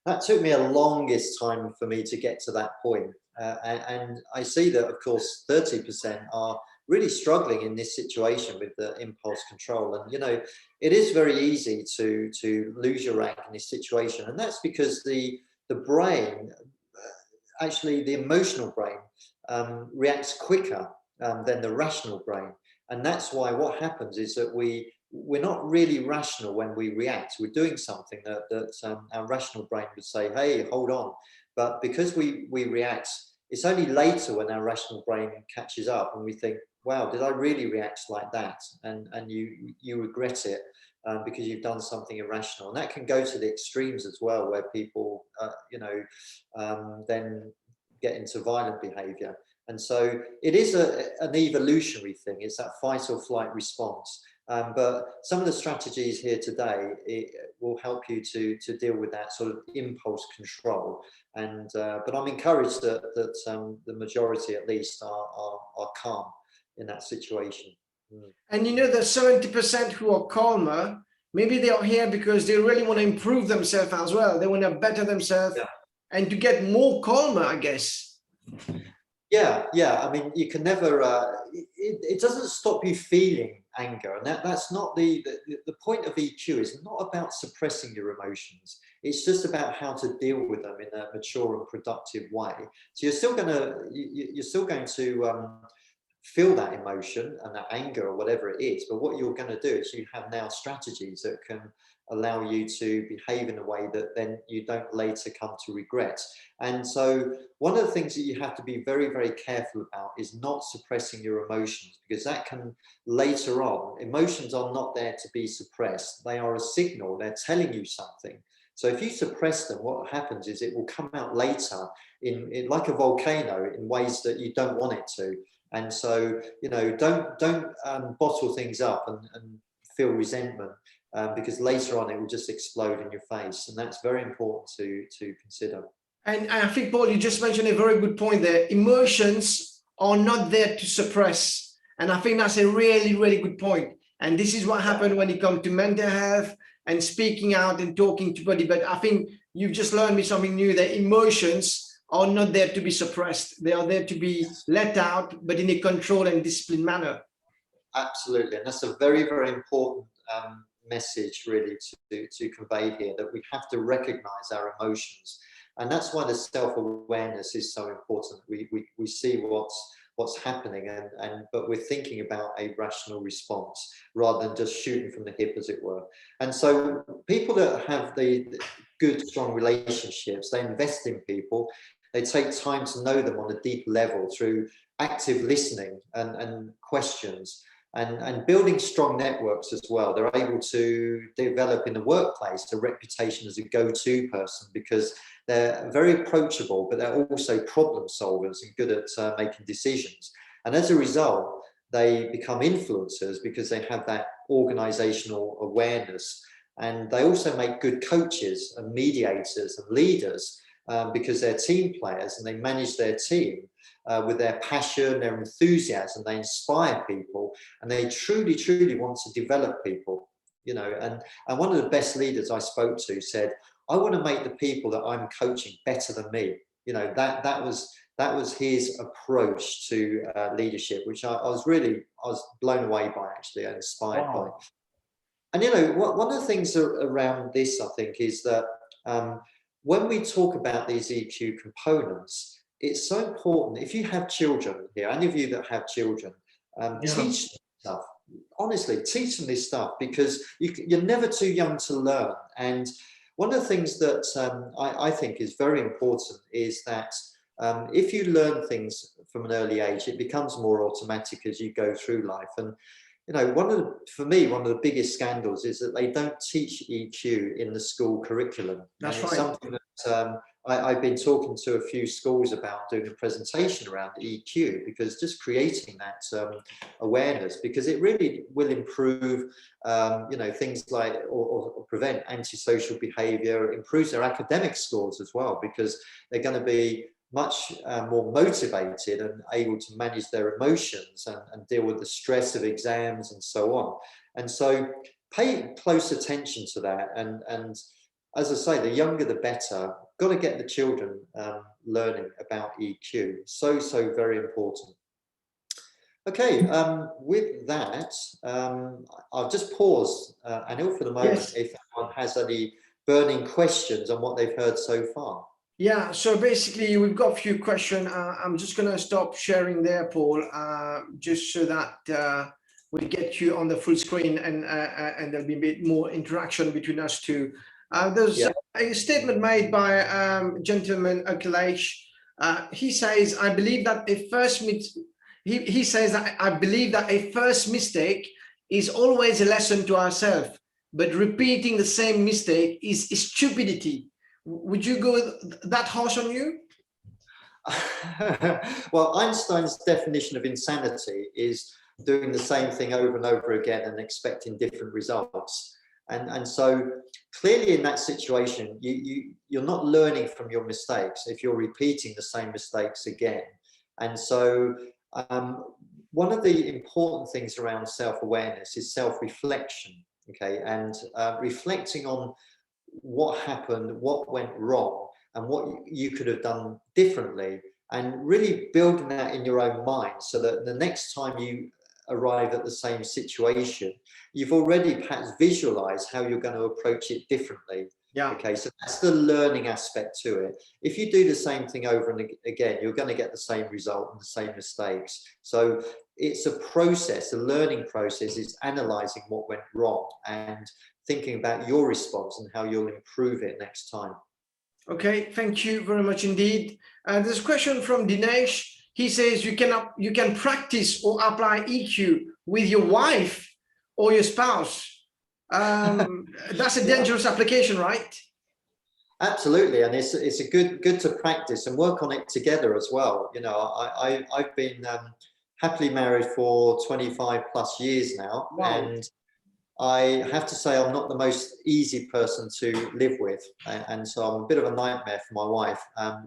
That took me a longest time for me to get to that point. And I see that, of course, 30% are really struggling in this situation with the impulse control. And, you know, it is very easy to lose your rank in this situation. And that's because the brain, actually the emotional brain, reacts quicker than the rational brain. And that's why what happens is that we're not really rational when we react. We're doing something that our rational brain would say, hey, hold on. But because we react, it's only later when our rational brain catches up and we think, wow, did I really react like that? And you regret it because you've done something irrational. And that can go to the extremes as well, where people, you know, then get into violent behavior. And so it is an evolutionary thing. It's that fight or flight response. But some of the strategies here today, it will help you to deal with that sort of impulse control. And but I'm encouraged that the majority, at least, are calm in that situation. And you know, the 70% who are calmer, maybe they are here because they really want to improve themselves as well. They want to better themselves and to get more calmer, I guess. Yeah. I mean, you can never. It doesn't stop you feeling anger, and that's not the point of EQ. Is not about suppressing your emotions. It's just about how to deal with them in a mature and productive way. So you're still going to feel that emotion and that anger or whatever it is. But what you're going to do is you have now strategies that can allow you to behave in a way that then you don't later come to regret. And so one of the things that you have to be very, very careful about is not suppressing your emotions, because that can later on, emotions are not there to be suppressed. They are a signal. They're telling you something. So if you suppress them, what happens is it will come out later in like a volcano in ways that you don't want it to. And so, you know, don't bottle things up and feel resentment. Because later on it will just explode in your face, and that's very important to consider. And I think, Paul, you just mentioned a very good point there. Emotions are not there to suppress, and I think that's a really, really good point. And this is what happened when it comes to mental health and speaking out and talking to body. But I think you've just learned me something new, that emotions are not there to be suppressed. They are there to be let out, but in a controlled and disciplined manner. Absolutely, and that's a very, very important message really to convey here, that we have to recognize our emotions. And that's why the self-awareness is so important. We see what's happening, but we're thinking about a rational response rather than just shooting from the hip, as it were. And so people that have the good, strong relationships, they invest in people, they take time to know them on a deep level through active listening and questions, and building strong networks as well. They're able to develop in the workplace a reputation as a go-to person because they're very approachable, but they're also problem solvers and good at making decisions. And as a result, they become influencers because they have that organizational awareness. And they also make good coaches and mediators and leaders because they're team players and they manage their team with their passion, their enthusiasm. They inspire people and they truly, truly want to develop people, you know. And one of the best leaders I spoke to said, I want to make the people that I'm coaching better than me. You know, that was his approach to leadership, which I was blown away by, actually, and inspired by. And, you know, one of the things around this, I think, is that when we talk about these EQ components, it's so important. If you have children here, any of you that have children, teach them stuff. Honestly, teach them this stuff because you're never too young to learn. And one of the things that I think is very important is that if you learn things from an early age, it becomes more automatic as you go through life. And, you know, for me, one of the biggest scandals is that they don't teach EQ in the school curriculum. That's and it's right. Something that I've been talking to a few schools about doing a presentation around EQ, because just creating that awareness, because it really will improve, you know, things like, or prevent antisocial behavior, improves their academic scores as well, because they're going to be much more motivated and able to manage their emotions and deal with the stress of exams and so on. And so pay close attention to that. And as I say, the younger the better. Got to get the children learning about EQ. So very important. Okay, with that, I'll just pause, Anil, for the moment, Yes. if anyone has any burning questions on what they've heard so far. Yeah, so basically we've got a few questions. I'm just going to stop sharing there, Paul, just so that we get you on the full screen and there'll be a bit more interaction between us two. There's a statement made by gentleman Akhilesh. He says, I believe that he says that I believe that a first mistake is always a lesson to ourselves, but repeating the same mistake is stupidity. Would you go that harsh on you? Well, Einstein's definition of insanity is doing the same thing over and over again and expecting different results. And so clearly in that situation, you're not learning from your mistakes if you're repeating the same mistakes again. And so one of the important things around self-awareness is self-reflection, okay? And reflecting on what happened, what went wrong, and what you could have done differently, and really building that in your own mind so that the next time you arrive at the same situation, you've already perhaps visualized how you're going to approach it differently. Yeah. Okay, so that's the learning aspect to it. If you do the same thing over and again, you're going to get the same result and the same mistakes. So it's a process, a learning process is analyzing what went wrong and thinking about your response and how you'll improve it next time. Okay, thank you very much indeed. There's a question from Dinesh. He says you can practice or apply EQ with your wife or your spouse. That's a dangerous application, right? Absolutely, and it's a good to practice and work on it together as well. You know, I've been happily married for 25 plus years now. Wow. And I have to say I'm not the most easy person to live with, and so I'm a bit of a nightmare for my wife.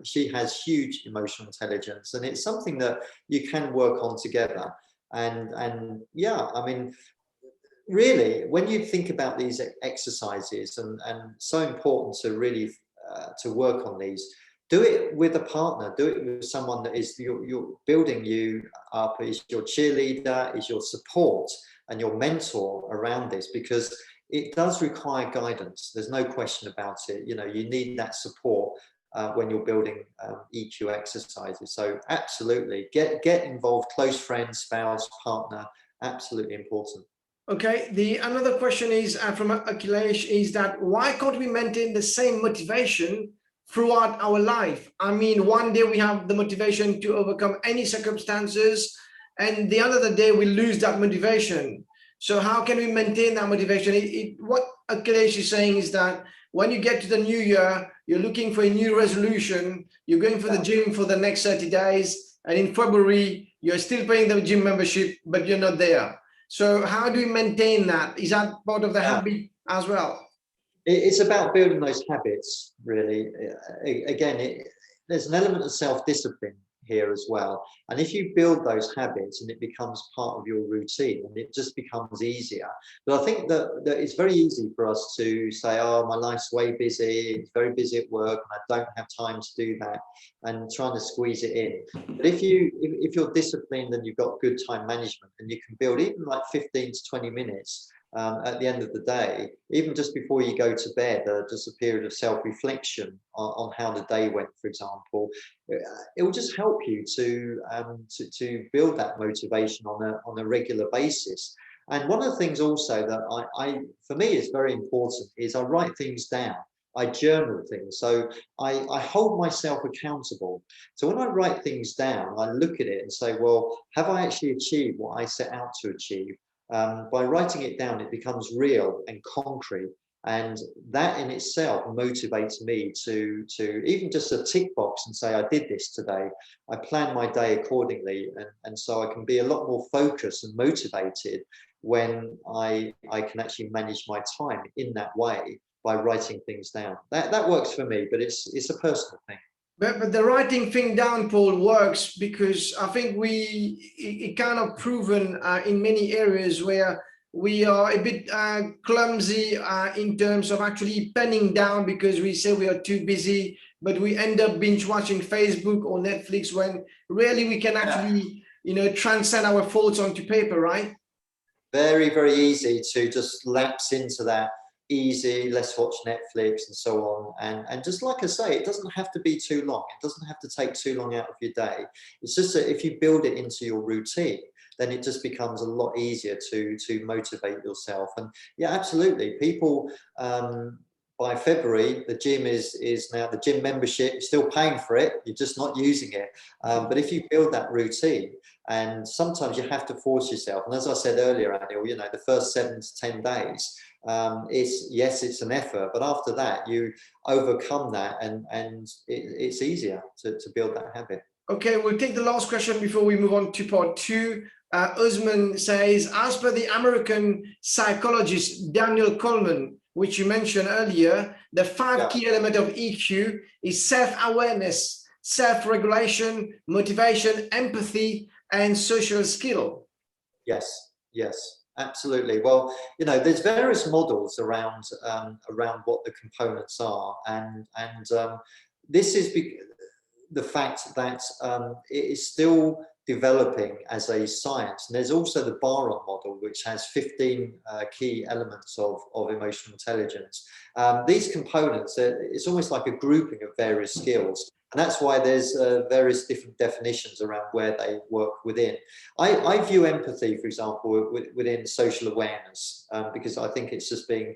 She has huge emotional intelligence, and it's something that you can work on together. And yeah, I mean, really, when you think about these exercises, and so important to really to work on these, do it with a partner, do it with someone that is you're building you up, is your cheerleader, is your support and your mentor around this, because it does require guidance. There's no question about it. You know, you need that support when you're building EQ exercises. So absolutely, get involved, close friend, spouse, partner, absolutely important. Okay, another question is from Akhilesh is that why can't we maintain the same motivation throughout our life? I mean, one day we have the motivation to overcome any circumstances, and the other day we lose that motivation. So how can we maintain that motivation? What Akhilesh is saying is that when you get to the new year, you're looking for a new resolution, you're going for the gym for the next 30 days, and in February, you're still paying the gym membership, but you're not there. So how do we maintain that? Is that part of the habit as well? It's about building those habits, really. Again, there's an element of self-discipline here as well. And if you build those habits and it becomes part of your routine, and it just becomes easier. But I think that it's very easy for us to say, oh, my life's way busy, it's very busy at work, and I don't have time to do that, and trying to squeeze it in. But if you're disciplined and you've got good time management, and you can build even like 15 to 20 minutes at the end of the day, even just before you go to bed, just a period of self-reflection on how the day went, for example, it will just help you to build that motivation on a regular basis. And one of the things also that for me is very important is I write things down. I journal things. So I hold myself accountable. So when I write things down, I look at it and say, well, have I actually achieved what I set out to achieve? By writing it down, it becomes real and concrete. And that in itself motivates me to even just a tick box and say, I did this today. I plan my day accordingly. And so I can be a lot more focused and motivated when I can actually manage my time in that way by writing things down. That works for me, but it's a personal thing. But the writing thing down, Paul, works because I think it kind of proven in many areas where we are a bit clumsy in terms of actually penning down because we say we are too busy, but we end up binge watching Facebook or Netflix when really we can actually, transcend our thoughts onto paper, right? Very, very easy to just lapse into that. Easy, let's watch Netflix and so on, and just like I say, it doesn't have to be too long, it doesn't have to take too long out of your day. It's just that if you build it into your routine, then it just becomes a lot easier to motivate yourself. And yeah, absolutely, people by February, the gym is now the gym membership, you're still paying for it, you're just not using it. But if you build that routine, and sometimes you have to force yourself, and as I said earlier, Anil, the first 7 to 10 days, it's an effort, but after that you overcome that, and it's easier to build that habit. Okay, we'll take the last question before we move on to part 2. Usman says, as per the American psychologist Daniel Coleman, which you mentioned earlier, the 5 key elements of EQ is self-awareness, self-regulation, motivation, empathy, and social skill. Yes. Absolutely. Well, there's various models around what the components are, and this is the fact that it is still developing as a science. And there's also the Baron model, which has 15 key elements of emotional intelligence. These components, it's almost like a grouping of various skills. And that's why there's various different definitions around where they work within. I view empathy, for example, within social awareness, because I think it's just being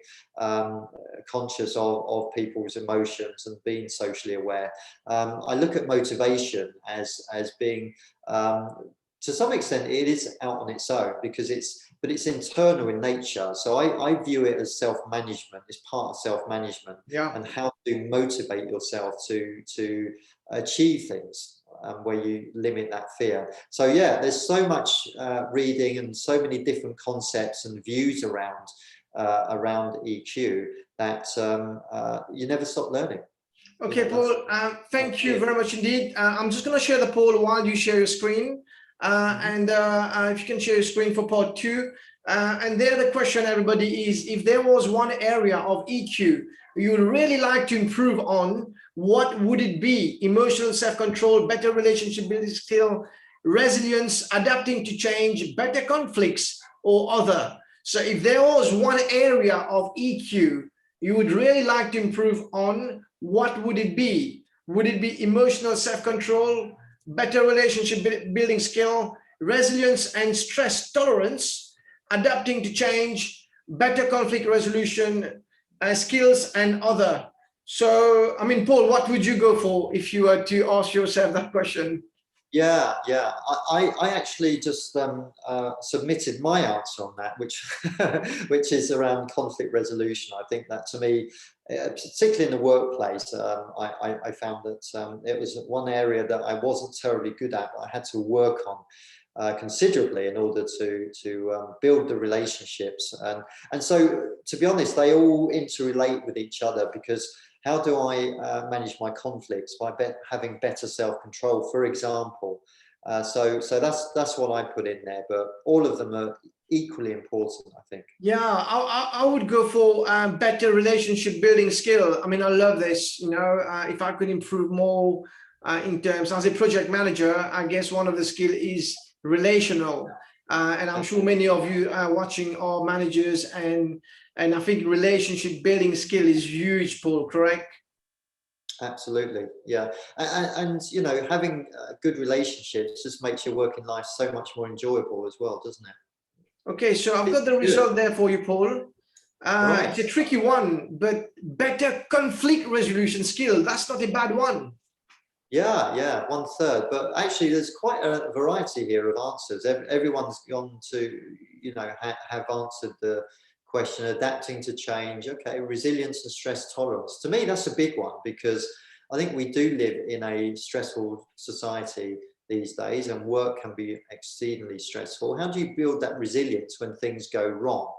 conscious of people's emotions and being socially aware. I look at motivation as being, to some extent, it is out on its own because it's internal in nature. So I view it as self-management. It's part of self-management, and how to motivate yourself to achieve things where you limit that fear. So yeah, there's so much reading and so many different concepts and views around EQ that you never stop learning. Okay, Paul, thank you very much indeed. I'm just going to share the poll while you share your screen. And if you can share your screen for part 2. And there the question, everybody, is if there was one area of EQ you would really like to improve on, what would it be? Emotional self-control, better relationship building skill, resilience, adapting to change, better conflicts, or other. So if there was one area of EQ you would really like to improve on, what would it be? Would it be emotional self-control, better relationship building skill, resilience and stress tolerance, adapting to change, better conflict resolution skills, and other? So, I mean, Paul, what would you go for if you were to ask yourself that question? Yeah. I actually just submitted my answer on that, which which is around conflict resolution. I think that, to me, particularly in the workplace, I found that it was one area that I wasn't terribly good at, but I had to work on considerably in order to build the relationships. And so, to be honest, they all interrelate with each other, because how do I manage my conflicts? By having better self-control, for example. So that's what I put in there, but all of them are equally important, I think. Yeah, I would go for better relationship building skill. I mean, I love this. You know, if I could improve more in terms as a project manager, I guess one of the skill is relational. And I'm sure many of you are watching are managers, and I think relationship building skill is huge, Paul, correct? Absolutely, yeah. And you know, having good relationships just makes your working life so much more enjoyable as well, doesn't it? Okay, so I've got the result there for you, Paul. Right. It's a tricky one, but better conflict resolution skill, that's not a bad one. Yeah, 1/3. But actually, there's quite a variety here of answers. Everyone's gone to, you know, have answered the question, adapting to change. Okay, resilience and stress tolerance. To me, that's a big one, because I think we do live in a stressful society these days, and work can be exceedingly stressful. How do you build that resilience when things go wrong?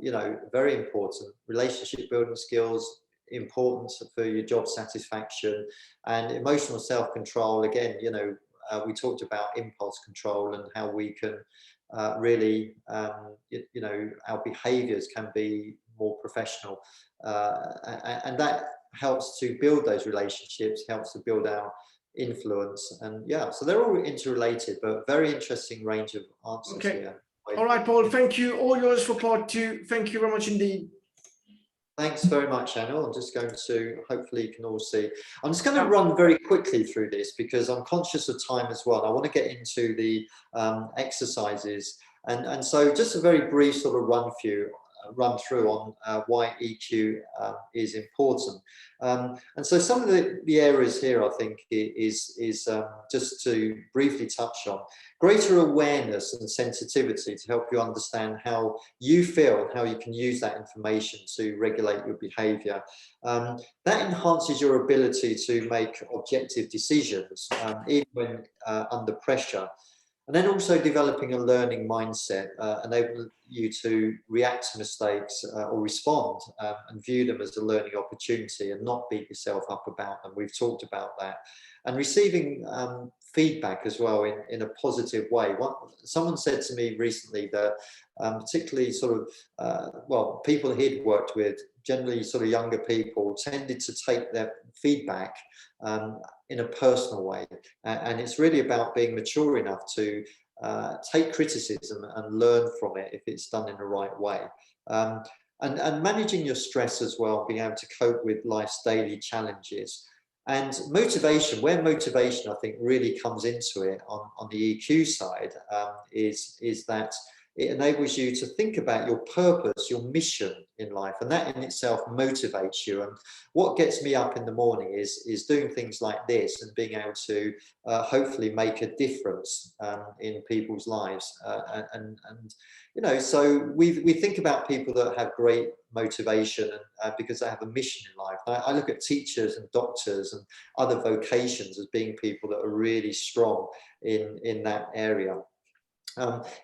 You know, very important. Relationship building skills, important for your job satisfaction, and emotional self-control. Again, you know, we talked about impulse control and how we can really, you know, our behaviors can be more professional, and that helps to build those relationships, helps to build our influence. And yeah, so they're all interrelated, but very interesting range of answers here. All right, Paul, thank you. All yours for part 2. Thank you very much indeed. Thanks very much, Anil. I'm just going to, hopefully you can all see. I'm just going to run very quickly through this, because I'm conscious of time as well. I want to get into the exercises. And so just a very brief sort of run through on why EQ is important. And so some of the areas here, I think, is just to briefly touch on. Greater awareness and sensitivity to help you understand how you feel, how you can use that information to regulate your behavior. That enhances your ability to make objective decisions, even when under pressure. And then also developing a learning mindset, enable you to react to mistakes or respond and view them as a learning opportunity and not beat yourself up about them. We've talked about that. And receiving feedback as well in a positive way. Someone said to me recently that particularly sort of, well, people he'd worked with, generally sort of younger people, tended to take their feedback in a personal way. And it's really about being mature enough to take criticism and learn from it if it's done in the right way. And managing your stress as well, being able to cope with life's daily challenges. And motivation, where motivation I think really comes into it on the EQ side, is that it enables you to think about your purpose, your mission in life, and that in itself motivates you. And what gets me up in the morning is doing things like this and being able to hopefully make a difference in people's lives. And you know, so we think about people that have great motivation because they have a mission in life. I look at teachers and doctors and other vocations as being people that are really strong in that area.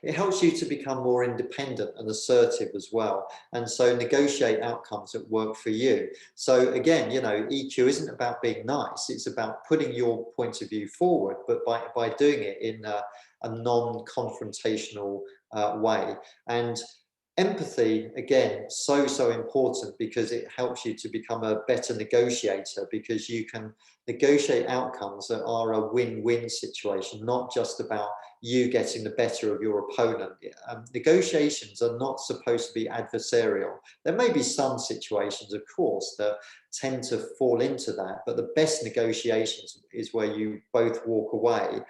It helps you to become more independent and assertive as well, and so negotiate outcomes that work for you. So again, you know, EQ isn't about being nice, it's about putting your point of view forward, but by doing it in a non-confrontational way. And empathy, again, so important, because it helps you to become a better negotiator, because you can negotiate outcomes that are a win-win situation, not just about you getting the better of your opponent. Negotiations are not supposed to be adversarial. There may be some situations, of course, that tend to fall into that, but the best negotiations is where you both walk away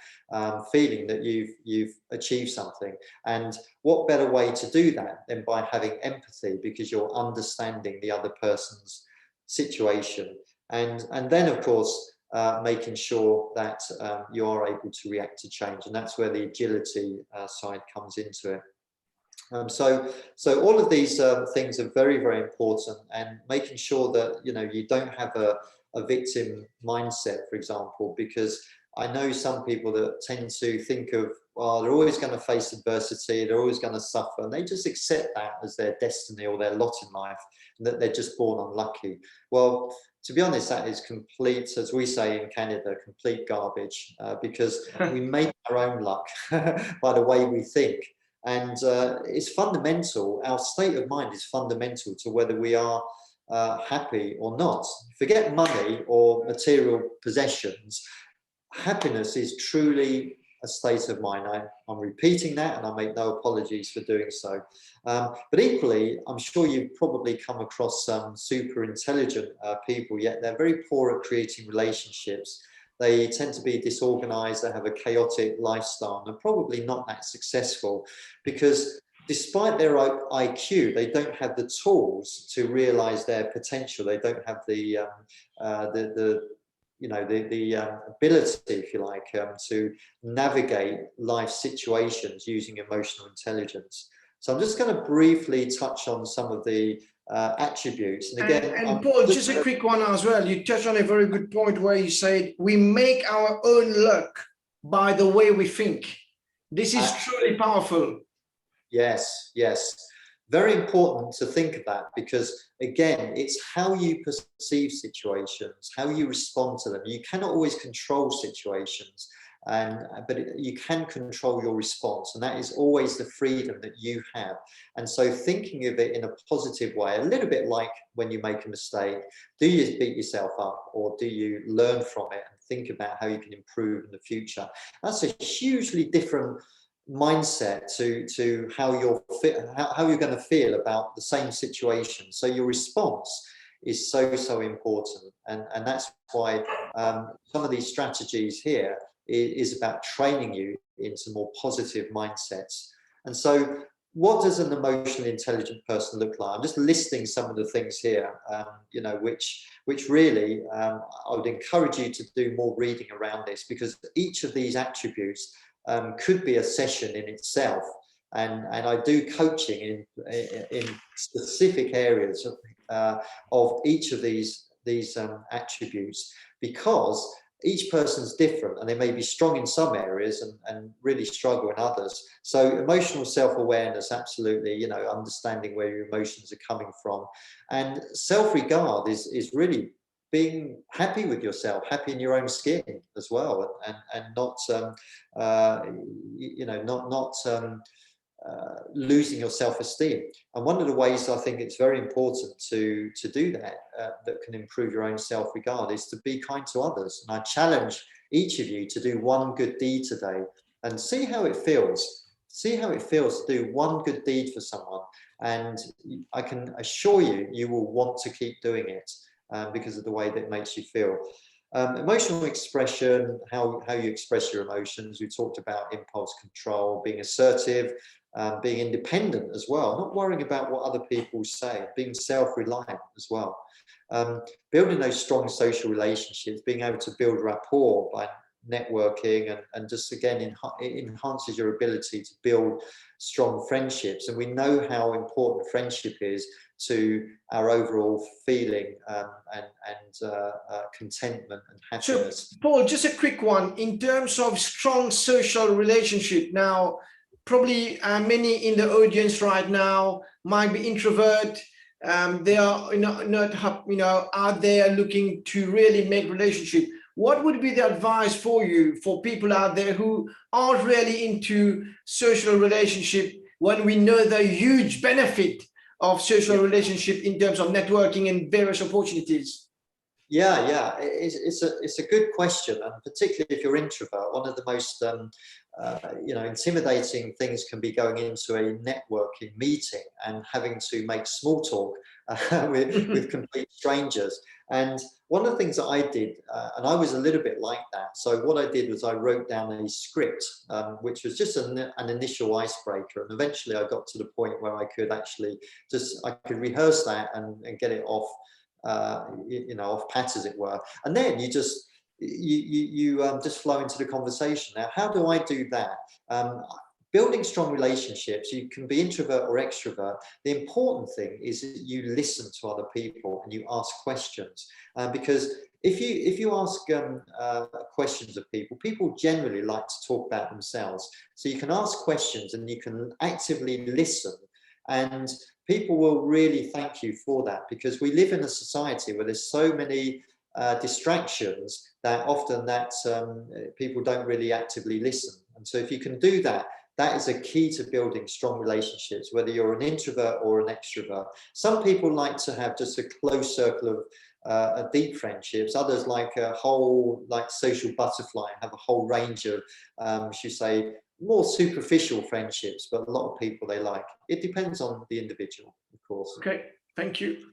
feeling that you've achieved something. And what better way to do that than by having empathy, because you're understanding the other person's situation, and then of course making sure that you are able to react to change, and that's where the agility side comes into it. So all of these things are very, very important, and making sure that you don't have a victim mindset, for example, because I know some people that tend to think of, well, they're always going to face adversity, they're always going to suffer, and they just accept that as their destiny or their lot in life, and that they're just born unlucky. Well, to be honest, that is complete, as we say in Canada, complete garbage, because we make our own luck by the way we think. And it's fundamental, our state of mind is fundamental to whether we are happy or not. Forget money or material possessions. Happiness is truly a state of mind. I'm repeating that, and I make no apologies for doing so. But equally, I'm sure you've probably come across some super intelligent people, yet they're very poor at creating relationships. They tend to be disorganized, they have a chaotic lifestyle, and they're probably not that successful because despite their IQ, they don't have the tools to realize their potential. They don't have the ability, if you like, to navigate life situations using emotional intelligence. So I'm just going to briefly touch on some of the attributes. And again, and Paul, just a quick one as well. You touched on a very good point where you said we make our own luck by the way we think. This is truly powerful. Yes, yes. Very important to think of that, because again, it's how you perceive situations, how you respond to them. You cannot always control situations, but you can control your response, and that is always the freedom that you have. And so thinking of it in a positive way, a little bit like when you make a mistake, do you beat yourself up, or do you learn from it and think about how you can improve in the future? That's a hugely different mindset to how you're going to feel about the same situation. So your response is so important, and that's why some of these strategies here is about training you into more positive mindsets. And so what does an emotionally intelligent person look like? I'm just listing some of the things here, which really I would encourage you to do more reading around this, because each of these attributes could be a session in itself, and I do coaching in specific areas of each of these attributes, because each person's different, and they may be strong in some areas and really struggle in others. So emotional self-awareness, absolutely, understanding where your emotions are coming from, and self-regard is really being happy with yourself, happy in your own skin as well, and not losing your self-esteem. And one of the ways I think it's very important to do that can improve your own self-regard is to be kind to others. And I challenge each of you to do one good deed today and see how it feels. See how it feels to do one good deed for someone, and I can assure you, you will want to keep doing it. Because of the way that it makes you feel. Emotional expression, how you express your emotions. We talked about impulse control, being assertive, being independent as well, not worrying about what other people say, being self-reliant as well. Building those strong social relationships, being able to build rapport by networking, and just again, it enhances your ability to build strong friendships. And we know how important friendship is to our overall feeling and contentment and happiness. So, Paul, just a quick one. In terms of strong social relationship, now, probably many in the audience right now might be introvert. They are not out there looking to really make relationship. What would be the advice for you for people out there who aren't really into social relationship, when we know the huge benefit of social relationship in terms of networking and various opportunities? Yeah. It's a good question, and particularly if you're introvert, one of the most intimidating things can be going into a networking meeting and having to make small talk with complete strangers. And one of the things that I did, and I was a little bit like that. So what I did was I wrote down a script, which was just an initial icebreaker. And eventually I got to the point where I could actually I could rehearse that and get it off, off pat, as it were. And then you just flow into the conversation. Now, how do I do that? Building strong relationships, you can be introvert or extrovert. The important thing is that you listen to other people and you ask questions, because if you ask questions of people generally like to talk about themselves. So you can ask questions and you can actively listen, and people will really thank you for that, because we live in a society where there's so many distractions that often people don't really actively listen. And so if you can do that, that is a key to building strong relationships, whether you're an introvert or an extrovert. Some people like to have just a close circle of deep friendships. Others like a whole, like social butterfly, have a whole range of, should say, more superficial friendships, but a lot of people they like. It depends on the individual, of course. Okay, thank you.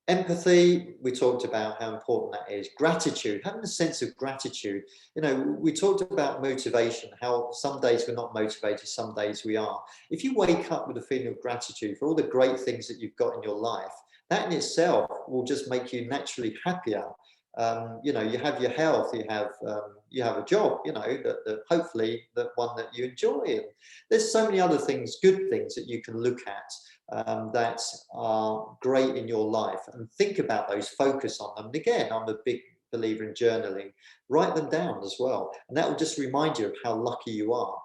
Empathy, we talked about how important that is. Gratitude, having a sense of gratitude. We talked about motivation, how some days we're not motivated, some days we are. If you wake up with a feeling of gratitude for all the great things that you've got in your life, that in itself will just make you naturally happier. You have your health, you have a job, that hopefully the one that you enjoy. And there's so many other things, good things that you can look at that are great in your life, and think about those, focus on them. And again, I'm a big believer in journaling. Write them down as well, and that will just remind you of how lucky you are.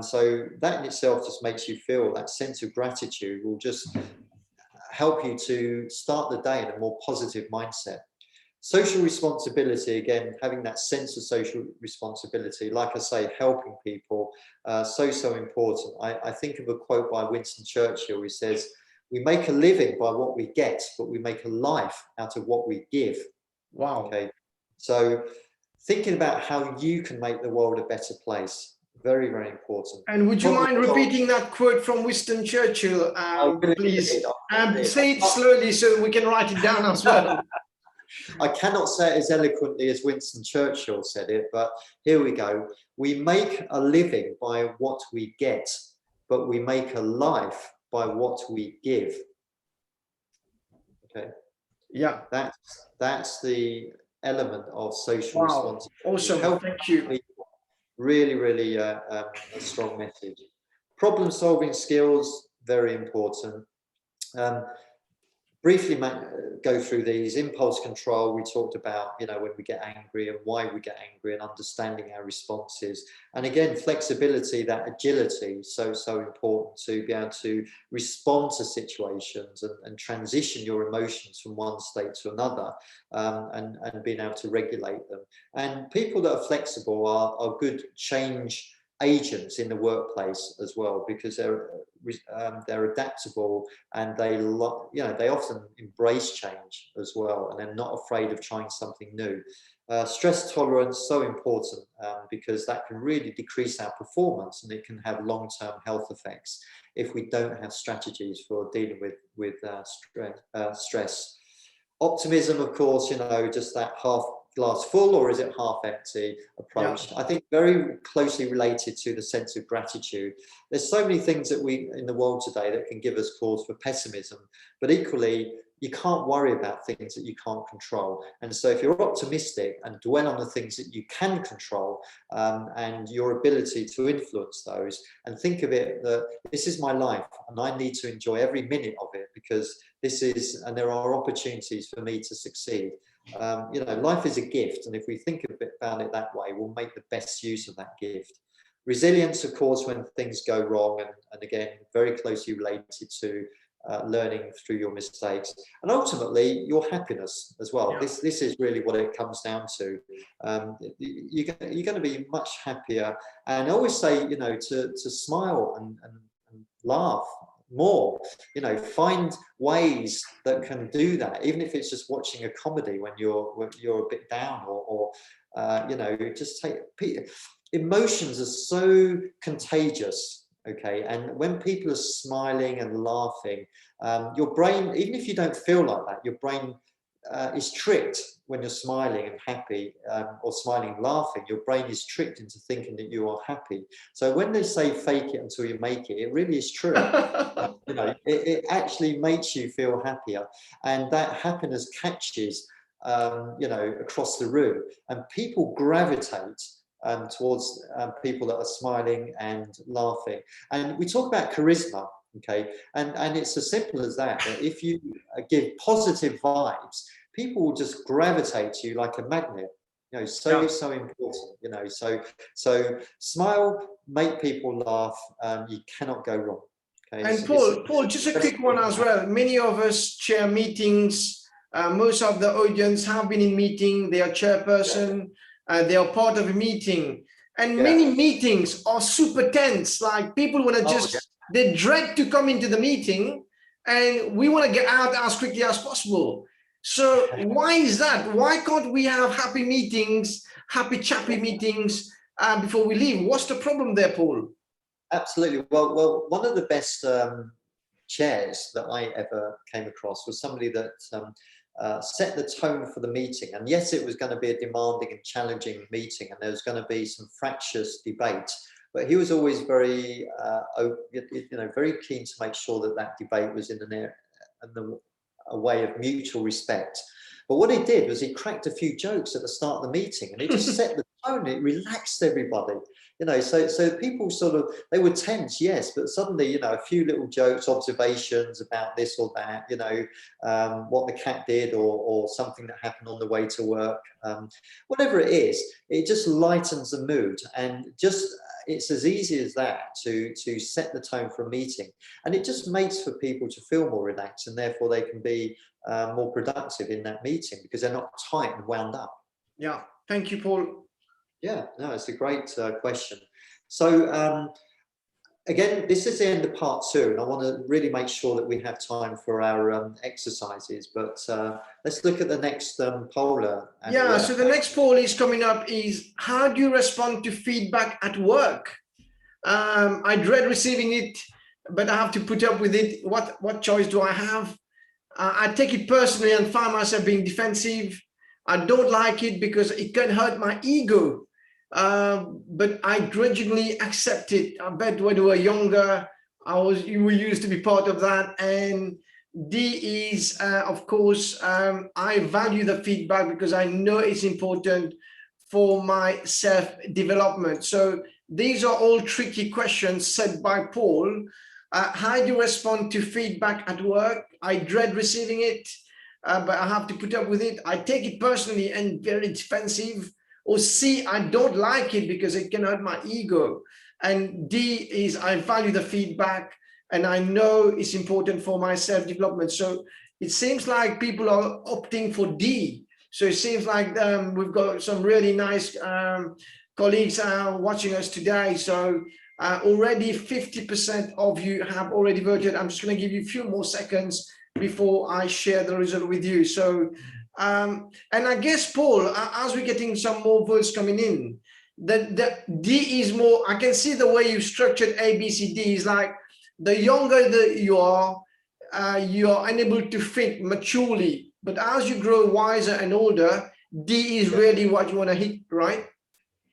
So that in itself just makes you feel that sense of gratitude will just help you to start the day in a more positive mindset. Social responsibility, again, having that sense of social responsibility, like I say, helping people, so important. I think of a quote by Winston Churchill. He says, "We make a living by what we get, but we make a life out of what we give." Wow. Okay, so thinking about how you can make the world a better place, very, very important. And would you mind repeating that quote from Winston Churchill, please? Say it slowly so we can write it down as well. I cannot say it as eloquently as Winston Churchill said it, but here we go. We make a living by what we get, but we make a life by what we give. Okay. Yeah. That's the element of social responsibility. Awesome. Thank you. Really, really a strong message. Problem solving skills, very important. Briefly go through these. Impulse control, we talked about, when we get angry and why we get angry, and understanding our responses. And again, flexibility, that agility, so important to be able to respond to situations and transition your emotions from one state to another, and being able to regulate them. And people that are flexible are good change agents in the workplace as well, because they're adaptable, and they often embrace change as well, and they're not afraid of trying something new. Stress tolerance, so important, because that can really decrease our performance, and it can have long-term health effects if we don't have strategies for dealing with stress. Optimism, of course, just that half glass full or is it half empty approach. Yeah. I think very closely related to the sense of gratitude. There's so many things that we in the world today that can give us cause for pessimism, but equally you can't worry about things that you can't control. And so if you're optimistic and dwell on the things that you can control, and your ability to influence those, and think of it that this is my life and I need to enjoy every minute of it, because there are opportunities for me to succeed. Life is a gift, and if we think about it that way, we'll make the best use of that gift. Resilience, of course, when things go wrong, and again, very closely related to learning through your mistakes, and ultimately your happiness as well. Yeah. This is really what it comes down to. You're going to be much happier, and I always say, to smile and laugh, more, you know, find ways that can do that, even if it's just watching a comedy when you're a bit down, or you know, just take emotions are so contagious. Okay, and when people are smiling and laughing, your brain, even if you don't feel like that, your brain is tricked when you're smiling and happy, or smiling and laughing. Your brain is tricked into thinking that you are happy. So when they say fake it until you make it, it really is true. You know, it actually makes you feel happier, and that happiness catches, you know, across the room, and people gravitate towards people that are smiling and laughing. And we talk about charisma. Okay, and it's as simple as that, that if you give positive vibes, people will just gravitate to you like a magnet. You know, so important. You know, so smile, make people laugh. You cannot go wrong. Okay, and Paul, just a quick one as well. Many of us chair meetings. Most of the audience have been in meeting. They are chairperson. They are part of a meeting, and many meetings are super tense. Like people want to just. They dread to come into the meeting, and we want to get out as quickly as possible. So why is that? Why can't we have happy meetings, happy chappy meetings before we leave? What's the problem there, Paul? Absolutely. Well, one of the best chairs that I ever came across was somebody that set the tone for the meeting. And yes, it was going to be a demanding and challenging meeting, and there was going to be some fractious debate. But he was always very, you know, very keen to make sure that that debate was in a way of mutual respect. But what he did was he cracked a few jokes at the start of the meeting, and it just set the tone. It relaxed everybody, you know. So people sort of, they were tense, yes, but suddenly, you know, a few little jokes, observations about this or that, you know, what the cat did, or something that happened on the way to work, whatever it is, it just lightens the mood, and just. It's as easy as that to set the tone for a meeting, and it just makes for people to feel more relaxed, and therefore they can be more productive in that meeting because they're not tight and wound up. Yeah, thank you, Paul. Yeah, no, it's a great question. So again, this is the end of part 2, and I want to really make sure that we have time for our exercises. But let's look at the next poll. Yeah, so the next poll is coming up is, how do you respond to feedback at work? I dread receiving it, but I have to put up with it. What choice do I have? I take it personally and find myself being defensive. I don't like it because it can hurt my ego. But I grudgingly accept it. I bet when we were younger, we used to be part of that. And D is, of course, I value the feedback because I know it's important for my self-development. So these are all tricky questions set by Paul. How do you respond to feedback at work? I dread receiving it, but I have to put up with it. I take it personally and very defensive. Or C, I don't like it because it can hurt my ego. And D is, I value the feedback and I know it's important for my self-development. So it seems like people are opting for D. So it seems like we've got some really nice colleagues watching us today. So already 50% of you have already voted. I'm just going to give you a few more seconds before I share the result with you. So, and I guess, Paul, as we're getting some more votes coming in, the D is more, I can see the way you structured A, B, C, D is like, the younger that you are unable to think maturely. But as you grow wiser and older, D is really what you want to hit, right?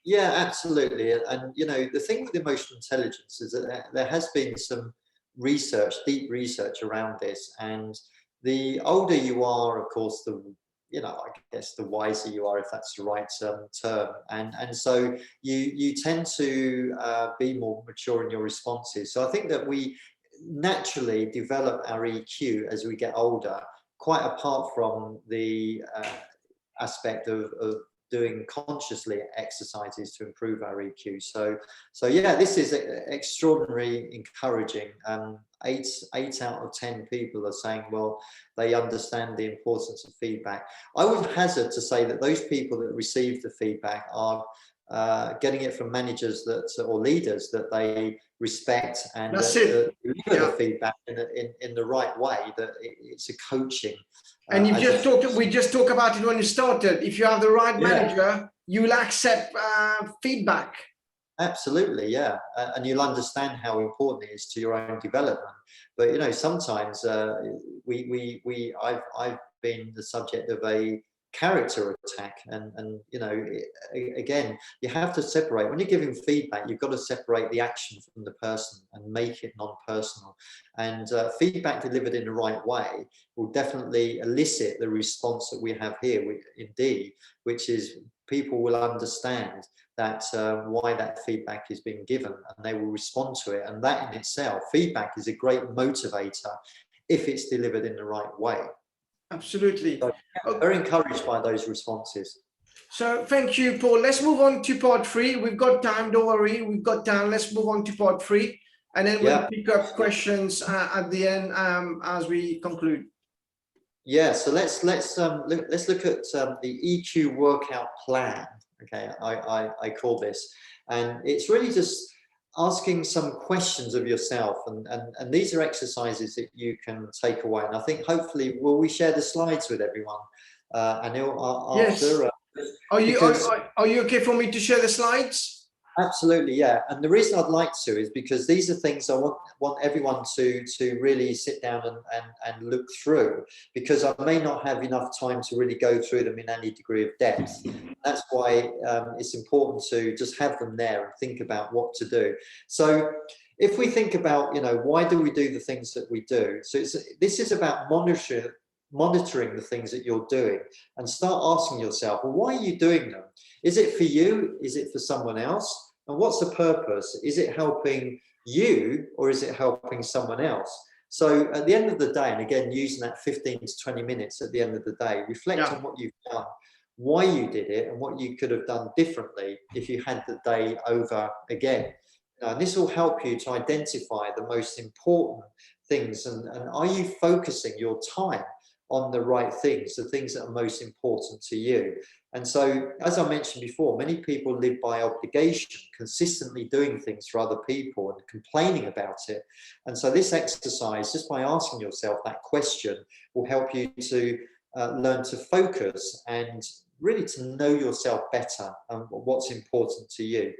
Yeah, absolutely. And, you know, the thing with emotional intelligence is that there has been some research, deep research around this. And the older you are, of course, the, you know, I guess the wiser you are, if that's the right term. And so you tend to be more mature in your responses. So I think that we naturally develop our EQ as we get older, quite apart from the aspect of doing consciously exercises to improve our EQ. So yeah, this is extraordinarily encouraging. 8 out of 10 people are saying, well, they understand the importance of feedback. I would hazard to say that those people that receive the feedback are getting it from managers or leaders that they respect, and That's it. deliver the feedback in the right way, that it's a coaching. And we just talked about it when you started. If you have the right manager, you will accept feedback. Absolutely, yeah, and you'll understand how important it is to your own development. But you know, sometimes I've been the subject of a character attack, and you know, again, you have to separate. When you're giving feedback, you've got to separate the action from the person and make it non-personal. And feedback delivered in the right way will definitely elicit the response that we have here, indeed, which is people will understand that why that feedback is being given, and they will respond to it. And that in itself, feedback is a great motivator if it's delivered in the right way. Absolutely. So, yeah, very encouraged by those responses. So thank you, Paul. Let's move on to part 3. We've got time, don't worry, we've got time. Let's move on to part 3, and then we'll pick up questions at the end as we conclude. Yeah, so let's look at the EQ workout plan. Okay, I call this, and it's really just asking some questions of yourself, and these are exercises that you can take away. And I think hopefully, will we share the slides with everyone? Anil, after. Yes. Are you okay for me to share the slides? Absolutely, yeah. And the reason I'd like to is because these are things I want everyone to really sit down and look through, because I may not have enough time to really go through them in any degree of depth. That's why it's important to just have them there and think about what to do. So if we think about, you know, why do we do the things that we do? So this is about monitoring the things that you're doing, and start asking yourself, well, why are you doing them? Is it for you? Is it for someone else? And what's the purpose? Is it helping you, or is it helping someone else? So at the end of the day, and again, using that 15 to 20 minutes at the end of the day, reflect on what you've done, why you did it, and what you could have done differently if you had the day over again. And this will help you to identify the most important things, and are you focusing your time on the right things, the things that are most important to you. And so, as I mentioned before, many people live by obligation, consistently doing things for other people and complaining about it. And so this exercise, just by asking yourself that question, will help you to learn to focus and really to know yourself better and what's important to you.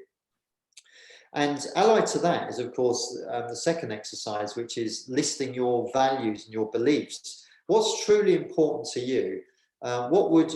And allied to that is, of course, the second exercise, which is listing your values and your beliefs. What's truly important to you? What would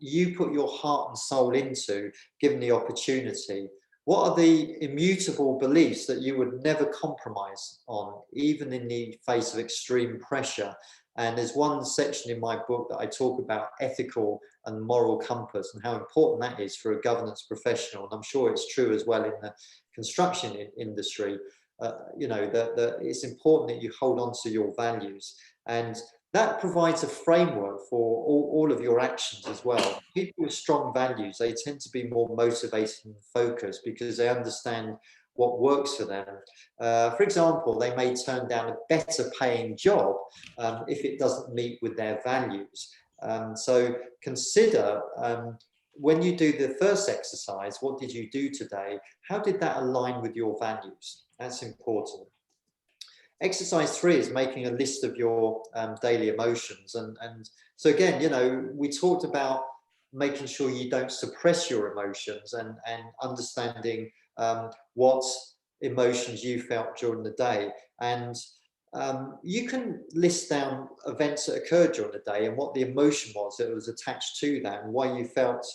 you put your heart and soul into, given the opportunity? What are the immutable beliefs that you would never compromise on, even in the face of extreme pressure? And there's one section in my book that I talk about ethical and moral compass, and how important that is for a governance professional. And I'm sure it's true as well in the construction industry. You know, that it's important that you hold on to your values, and that provides a framework for all of your actions as well. People with strong values, they tend to be more motivated and focused because they understand what works for them. For example, they may turn down a better paying job if it doesn't meet with their values. So consider, when you do the first exercise, what did you do today? How did that align with your values? That's important. Exercise 3 is making a list of your daily emotions. And so again, you know, we talked about making sure you don't suppress your emotions, and understanding what emotions you felt during the day. And you can list down events that occurred during the day and what the emotion was that was attached to that, and why you felt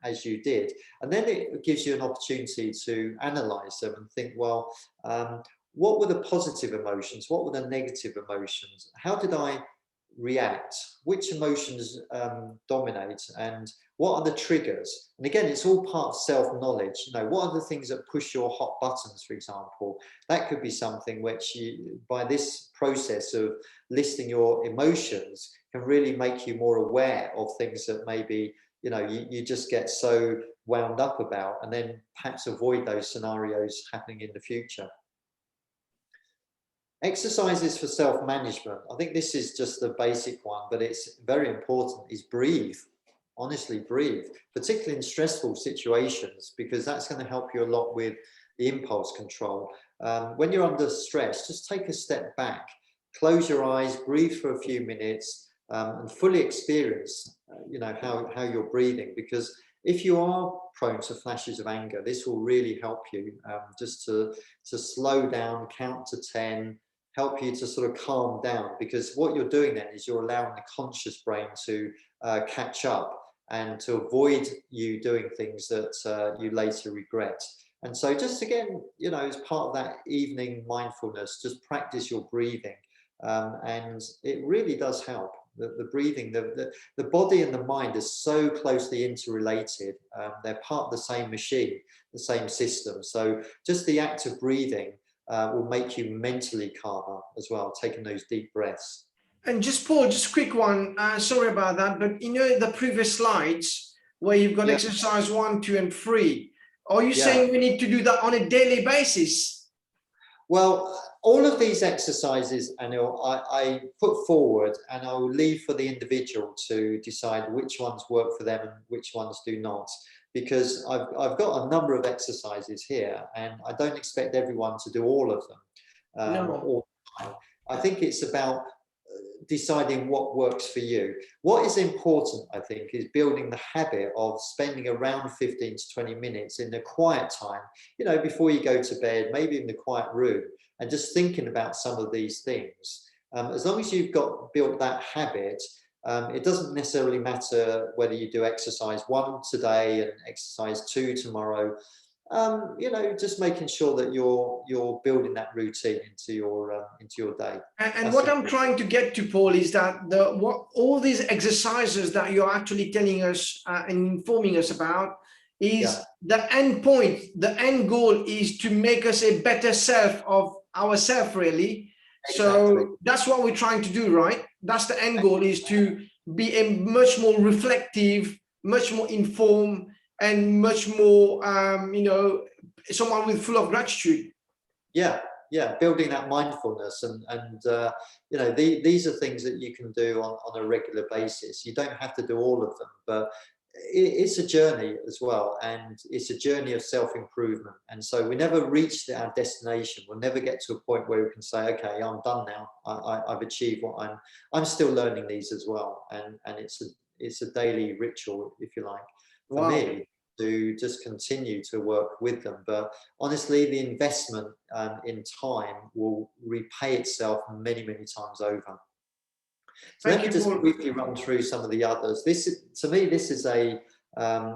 as you did. And then it gives you an opportunity to analyze them and think, well, what were the positive emotions? What were the negative emotions? How did I react? Which emotions dominate? And what are the triggers? And again, it's all part of self-knowledge. You know, what are the things that push your hot buttons, for example? That could be something which you, by this process of listing your emotions, can really make you more aware of things that maybe, you know, you just get so wound up about, and then perhaps avoid those scenarios happening in the future. Exercises for self-management. I think this is just the basic one, but it's very important, is breathe. honestly breathe, particularly in stressful situations, because that's going to help you a lot with the impulse control. When you're under stress, just take a step back, close your eyes, breathe for a few minutes, and fully experience, how you're breathing. Because if you are prone to flashes of anger, this will really help you just to slow down, count to 10, help you to sort of calm down. Because what you're doing then is you're allowing the conscious brain to catch up and to avoid you doing things that you later regret. And so just again, as part of that evening mindfulness, just practice your breathing. And it really does help. The breathing, the body and the mind are so closely interrelated. They're part of the same machine, the same system. So just the act of breathing will make you mentally calmer as well, taking those deep breaths. And just Paul, just a quick one. Sorry about that, but the previous slides where you've got exercise 1, 2, and 3. Are you saying we need to do that on a daily basis? Well, all of these exercises, Anil, I put forward, and I will leave for the individual to decide which ones work for them and which ones do not. Because I've got a number of exercises here, and I don't expect everyone to do all of them all the time. I think it's about deciding what works for you. What is important, I think, is building the habit of spending around 15 to 20 minutes in the quiet time, before you go to bed, maybe in the quiet room, and just thinking about some of these things. As long as you've built that habit, it doesn't necessarily matter whether you do exercise 1 today and exercise 2 tomorrow. Just making sure that you're building that routine into your day. And what I'm trying to get to, Paul, is that all these exercises that you're actually telling us and informing us about is the end point. The end goal is to make us a better self of ourselves, really. Exactly. So that's what we're trying to do, right? That's the end goal, is to be a much more reflective, much more informed, and much more, someone with full of gratitude. Yeah, building that mindfulness, and these are things that you can do on a regular basis. You don't have to do all of them, but it's a journey as well, and it's a journey of self-improvement. And so we never reach our destination. We'll never get to a point where we can say, okay, I'm done now. I've achieved what I'm still learning these as well, and it's a daily ritual, if you like, for me, to just continue to work with them. But honestly, the investment in time will repay itself many, many times over. So let me just briefly run through some of the others. To me, this is a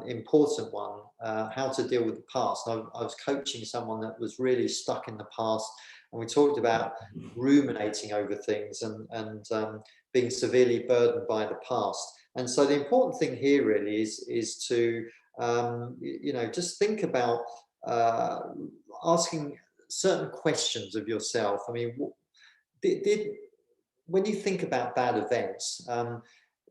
important one, how to deal with the past. I was coaching someone that was really stuck in the past, and we talked about ruminating over things and being severely burdened by the past. And so the important thing here really is to just think about asking certain questions of yourself. I mean, when you think about bad events,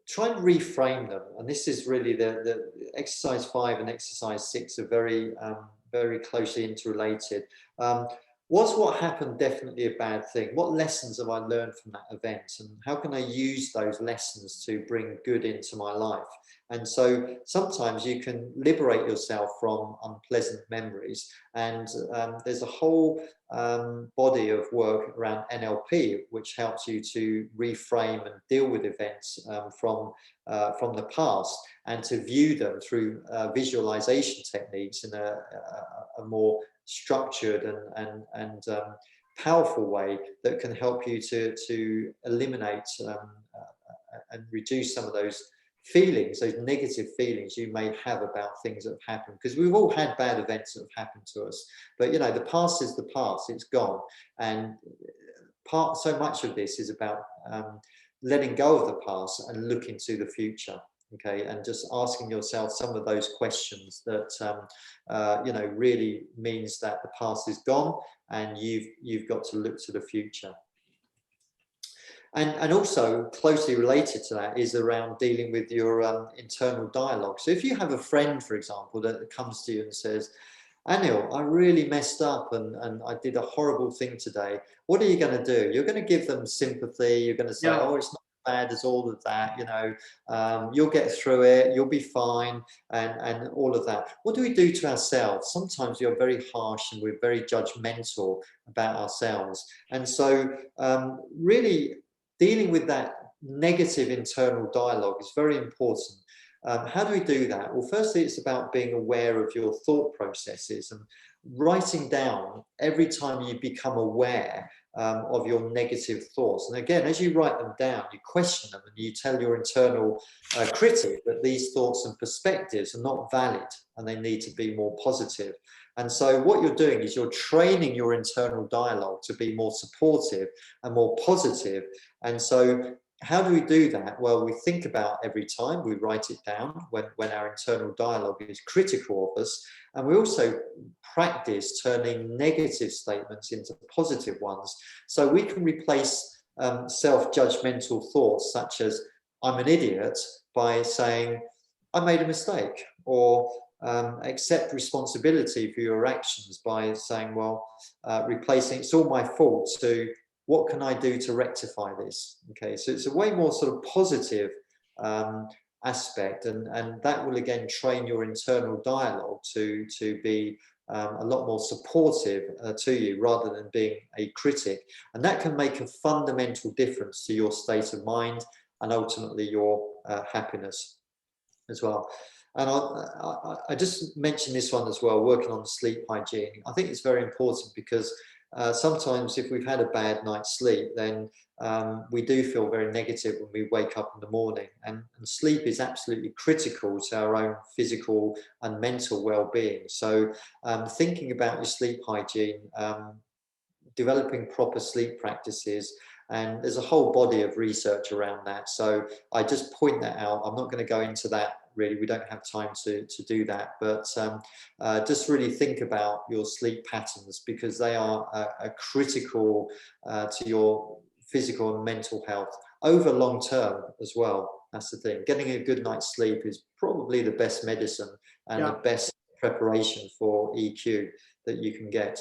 try and reframe them. And this is really the exercise 5 and exercise 6 are very, very closely interrelated. Was what happened definitely a bad thing? What lessons have I learned from that event? And how can I use those lessons to bring good into my life? And so sometimes you can liberate yourself from unpleasant memories. And there's a whole body of work around NLP, which helps you to reframe and deal with events from the past, and to view them through visualization techniques in a more structured and powerful way that can help you to eliminate and reduce some of those feelings, those negative feelings you may have about things that have happened. Because we've all had bad events that have happened to us, but the past is the past, it's gone. And so much of this is about letting go of the past and looking to the future. Okay, and just asking yourself some of those questions that really means that the past is gone and you've got to look to the future. And also closely related to that is around dealing with your internal dialogue. So if you have a friend, for example, that comes to you and says, Anil, I really messed up and I did a horrible thing today. What are you going to do? You're going to give them sympathy. You're going to say, oh, it's not bad as all of that, you'll get through it, you'll be fine, and all of that. What do we do to ourselves? Sometimes we are very harsh and we're very judgmental about ourselves. And so really dealing with that negative internal dialogue is very important. How do we do that? Well, firstly, it's about being aware of your thought processes and writing down every time you become aware of your negative thoughts. And again, as you write them down, you question them and you tell your internal critic that these thoughts and perspectives are not valid and they need to be more positive. And so what you're doing is you're training your internal dialogue to be more supportive and more positive. And so how do we do that? Well, we think about every time, we write it down when our internal dialogue is critical of us. And we also practice turning negative statements into positive ones. So we can replace self-judgmental thoughts such as, I'm an idiot, by saying, I made a mistake, or accept responsibility for your actions by saying, well, replacing it's all my fault, to what can I do to rectify this? Okay, so it's a way more sort of positive aspect, and that will again train your internal dialogue to be a lot more supportive to you rather than being a critic. And that can make a fundamental difference to your state of mind and ultimately your happiness as well. And I just mentioned this one as well, working on sleep hygiene. I think it's very important because sometimes if we've had a bad night's sleep, then we do feel very negative when we wake up in the morning. And sleep is absolutely critical to our own physical and mental well-being. So thinking about your sleep hygiene, developing proper sleep practices, and there's a whole body of research around that. So I just point that out. I'm not going to go into that really. We don't have time to do that. But just really think about your sleep patterns, because they are critical to your physical and mental health over long term as well. That's the thing. Getting a good night's sleep is probably the best medicine and the best preparation for EQ that you can get.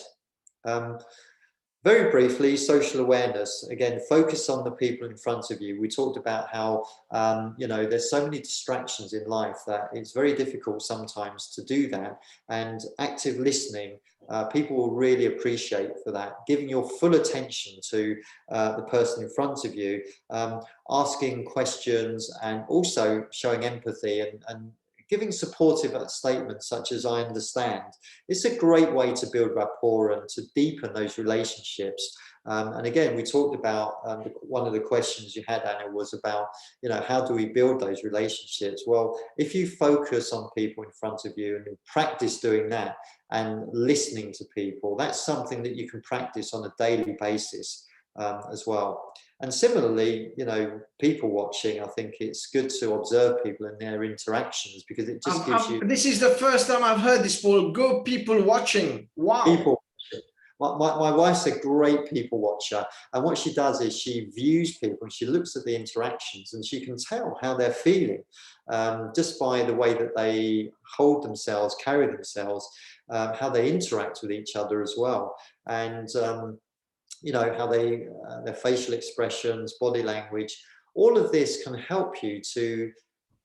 Very briefly, social awareness. Again, focus on the people in front of you. We talked about how, there's so many distractions in life that it's very difficult sometimes to do that. And active listening, people will really appreciate for that. Giving your full attention to the person in front of you, asking questions, and also showing empathy and giving supportive statements such as I understand. It's a great way to build rapport and to deepen those relationships. And again, we talked about one of the questions you had, Anna, was about, how do we build those relationships? Well, if you focus on people in front of you and you practice doing that and listening to people, that's something that you can practice on a daily basis as well. And similarly, people watching, I think it's good to observe people and their interactions, because it just gives you... This is the first time I've heard this, Paul. Go people watching. Wow. People watching. My wife's a great people watcher. And what she does is she views people and she looks at the interactions, and she can tell how they're feeling just by the way that they hold themselves, carry themselves, how they interact with each other as well. And how they, their facial expressions, body language, all of this can help you to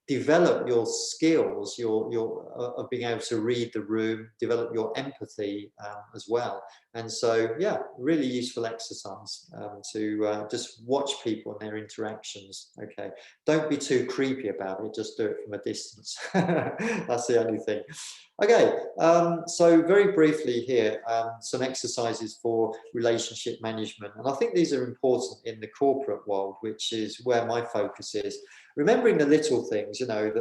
develop your skills, of being able to read the room, develop your empathy as well. And so, yeah, really useful exercise to just watch people and their interactions. Okay, don't be too creepy about it, just do it from a distance. That's the only thing. Okay, so very briefly here, some exercises for relationship management. And I think these are important in the corporate world, which is where my focus is. Remembering the little things, they're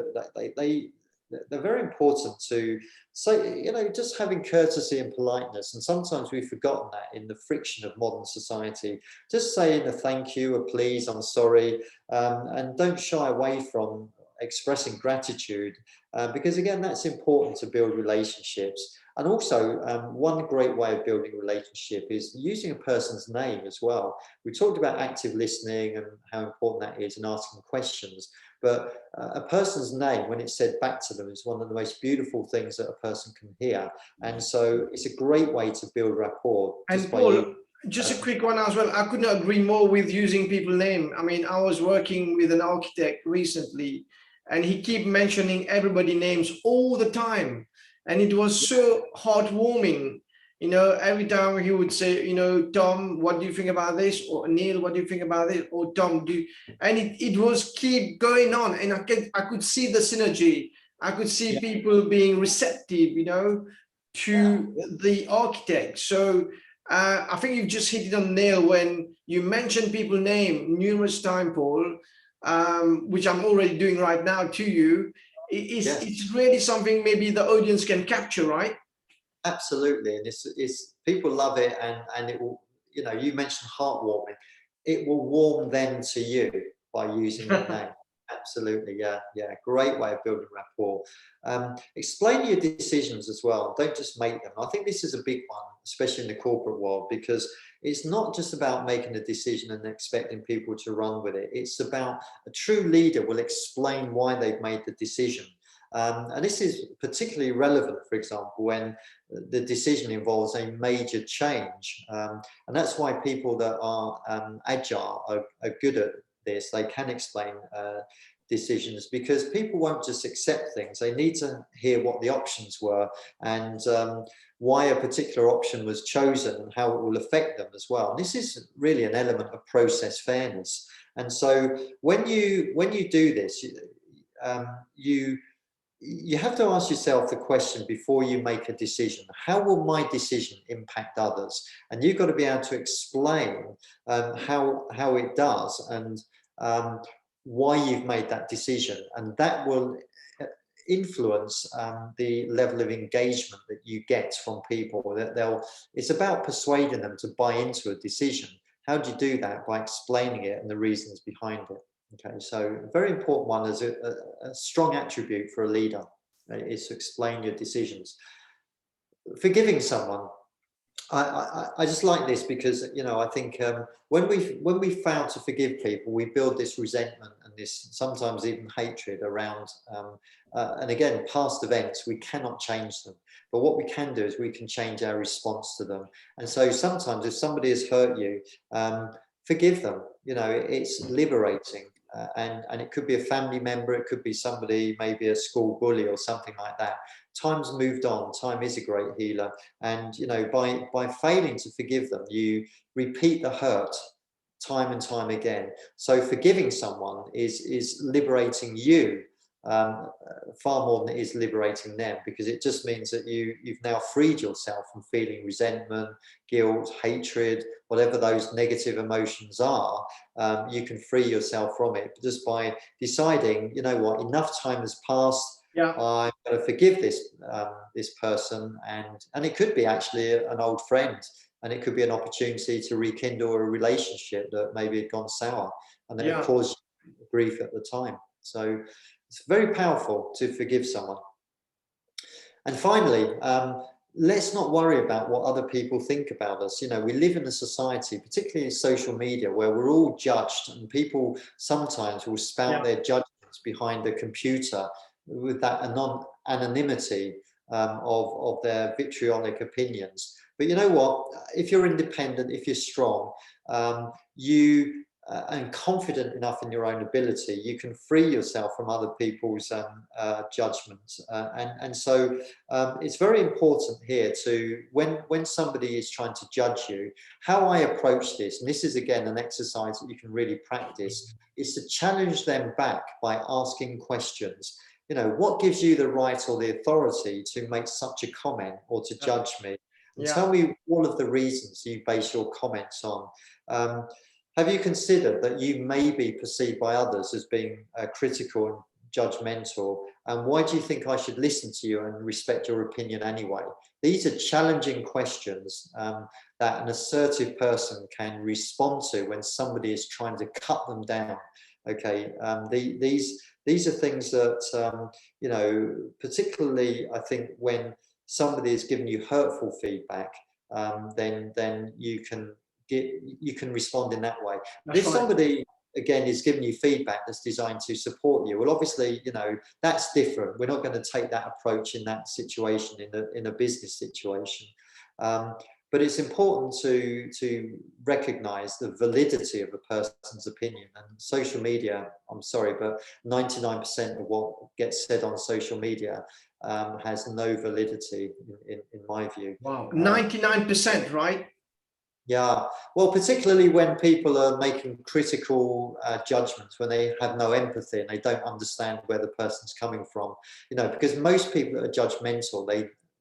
very important to say, just having courtesy and politeness. And sometimes we've forgotten that in the friction of modern society. Just saying a thank you, a please, I'm sorry, and don't shy away from expressing gratitude, because again, that's important to build relationships. And also, one great way of building a relationship is using a person's name as well. We talked about active listening and how important that is, and asking questions. But a person's name, when it's said back to them, is one of the most beautiful things that a person can hear. And so it's a great way to build rapport. And Paul, Just a quick one as well. I could not agree more with using people's name. I mean, I was working with an architect recently, and he kept mentioning everybody's names all the time. And it was so heartwarming. Every time he would say, Tom, what do you think about this? Or Neil, what do you think about this? Or Tom, and it was keep going on. And I could see the synergy. I could see people being receptive, to the architect. So I think you've just hit it on the nail when you mentioned people's name numerous times, Paul, which I'm already doing right now to you. It's really something maybe the audience can capture, right? Absolutely, and it's people love it, and it will. You mentioned heartwarming. It will warm them to you by using the name. Absolutely, yeah. Great way of building rapport. Explain your decisions as well. Don't just make them. I think this is a big one, especially in the corporate world, because it's not just about making a decision and expecting people to run with it. It's about a true leader will explain why they've made the decision. And this is particularly relevant, for example, when the decision involves a major change. And that's why people that are agile are good at this. They can explain decisions, because people won't just accept things. They need to hear what the options were and why a particular option was chosen and how it will affect them as well. And this is really an element of process fairness. And so when you do this, you have to ask yourself the question before you make a decision: how will my decision impact others? And you've got to be able to explain how it does and why you've made that decision, and that will influence the level of engagement that you get from people. It's about persuading them to buy into a decision. How do you do that? By explaining it and the reasons behind it. Okay, so a very important one is a strong attribute for a leader is to explain your decisions. Forgiving someone. I just like this because I think when we fail to forgive people, we build this resentment and this sometimes even hatred around. And again, past events, we cannot change them, but what we can do is we can change our response to them. And so sometimes if somebody has hurt you, forgive them. It's liberating. And it could be a family member, it could be somebody, maybe a school bully or something like that. Time's moved on. Time is a great healer, and by failing to forgive them, you repeat the hurt time and time again. So forgiving someone is liberating you far more than it is liberating them, because it just means that you've now freed yourself from feeling resentment, guilt, hatred, whatever those negative emotions are. You can free yourself from it just by deciding, what, enough time has passed. I'm going to forgive this person, and it could be actually an old friend, and it could be an opportunity to rekindle a relationship that maybe had gone sour, and then it caused grief at the time. So it's very powerful to forgive someone. And finally, let's not worry about what other people think about us. We live in a society, particularly in social media, where we're all judged, and people sometimes will spout their judgments behind a computer with that anonymity of their vitriolic opinions. But you know what? If you're independent, if you're strong, and confident enough in your own ability, you can free yourself from other people's judgments. And so it's very important here to, when somebody is trying to judge you, how I approach this, and this is again an exercise that you can really practice, is to challenge them back by asking questions. What gives you the right or the authority to make such a comment or to judge me? And tell me all of the reasons you base your comments on. Have you considered that you may be perceived by others as being critical and judgmental? And why do you think I should listen to you and respect your opinion anyway? These are challenging questions that an assertive person can respond to when somebody is trying to cut them down. Okay, these are things that, particularly I think when somebody is giving you hurtful feedback, then you can respond in that way. But if somebody, again, is giving you feedback that's designed to support you, well, obviously, that's different. We're not going to take that approach in that situation, in a business situation. but it's important to recognize the validity of a person's opinion. And social media, I'm sorry, but 99% of what gets said on social media has no validity in my view. Wow, 99%, right? Yeah, well, particularly when people are making critical judgments, when they have no empathy and they don't understand where the person's coming from, you know, because most people are judgmental.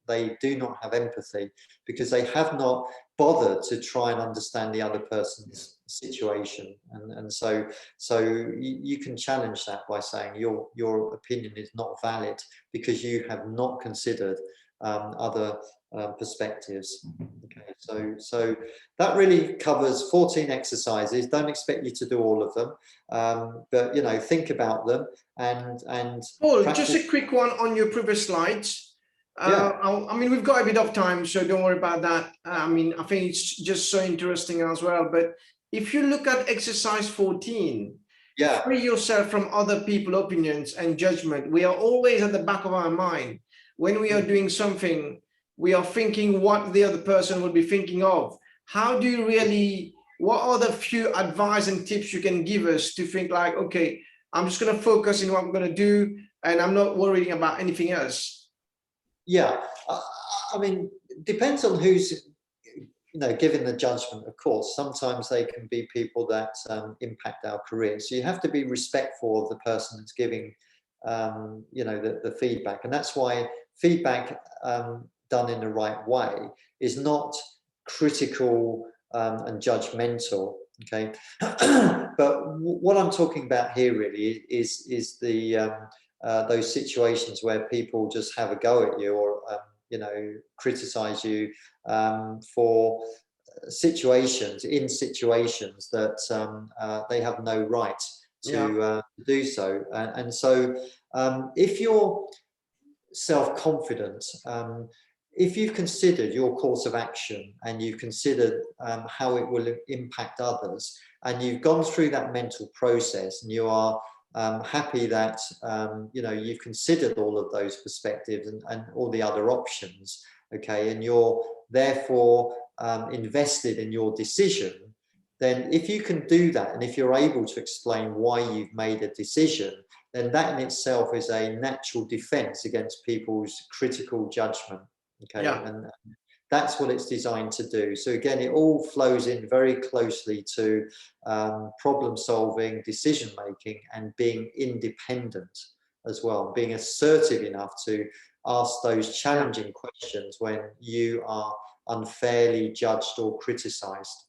They do not have empathy because they have not bothered to try and understand the other person's situation. And so you can challenge that by saying your opinion is not valid because you have not considered other perspectives. Okay, so that really covers 14 exercises. Don't expect you to do all of them, but you know, think about them and Paul, practice. just a quick one on your previous slides. Yeah. I mean, we've got a bit of time, so don't worry about that. I mean, I think it's just so interesting as well. But if you look at exercise 14, yeah, free yourself from other people's opinions and judgment. We are always at the back of our mind. When we are doing something, we are thinking what the other person will be thinking of. How do you really, what are the few advice and tips you can give us to think like, okay, I'm just going to focus on what I'm going to do and I'm not worrying about anything else? Yeah, I mean, depends on who's, you know, giving the judgment, of course. Sometimes they can be people that impact our career. So you have to be respectful of the person that's giving, you know, the feedback. And that's why feedback done in the right way is not critical and judgmental. Okay, but what I'm talking about here really is the those situations where people just have a go at you or you know, criticize you for situations that they have no right to do so. And so if you're self-confident, if you've considered your course of action and you've considered how it will impact others, and you've gone through that mental process and you are happy that you know, you've considered all of those perspectives and all the other options, okay, and you're therefore invested in your decision, then if you can do that and if you're able to explain why you've made a decision, then that in itself is a natural defense against people's critical judgment. Okay, and that's what it's designed to do. So again, it all flows in very closely to problem solving, decision making, and being independent as well, being assertive enough to ask those challenging questions when you are unfairly judged or criticized.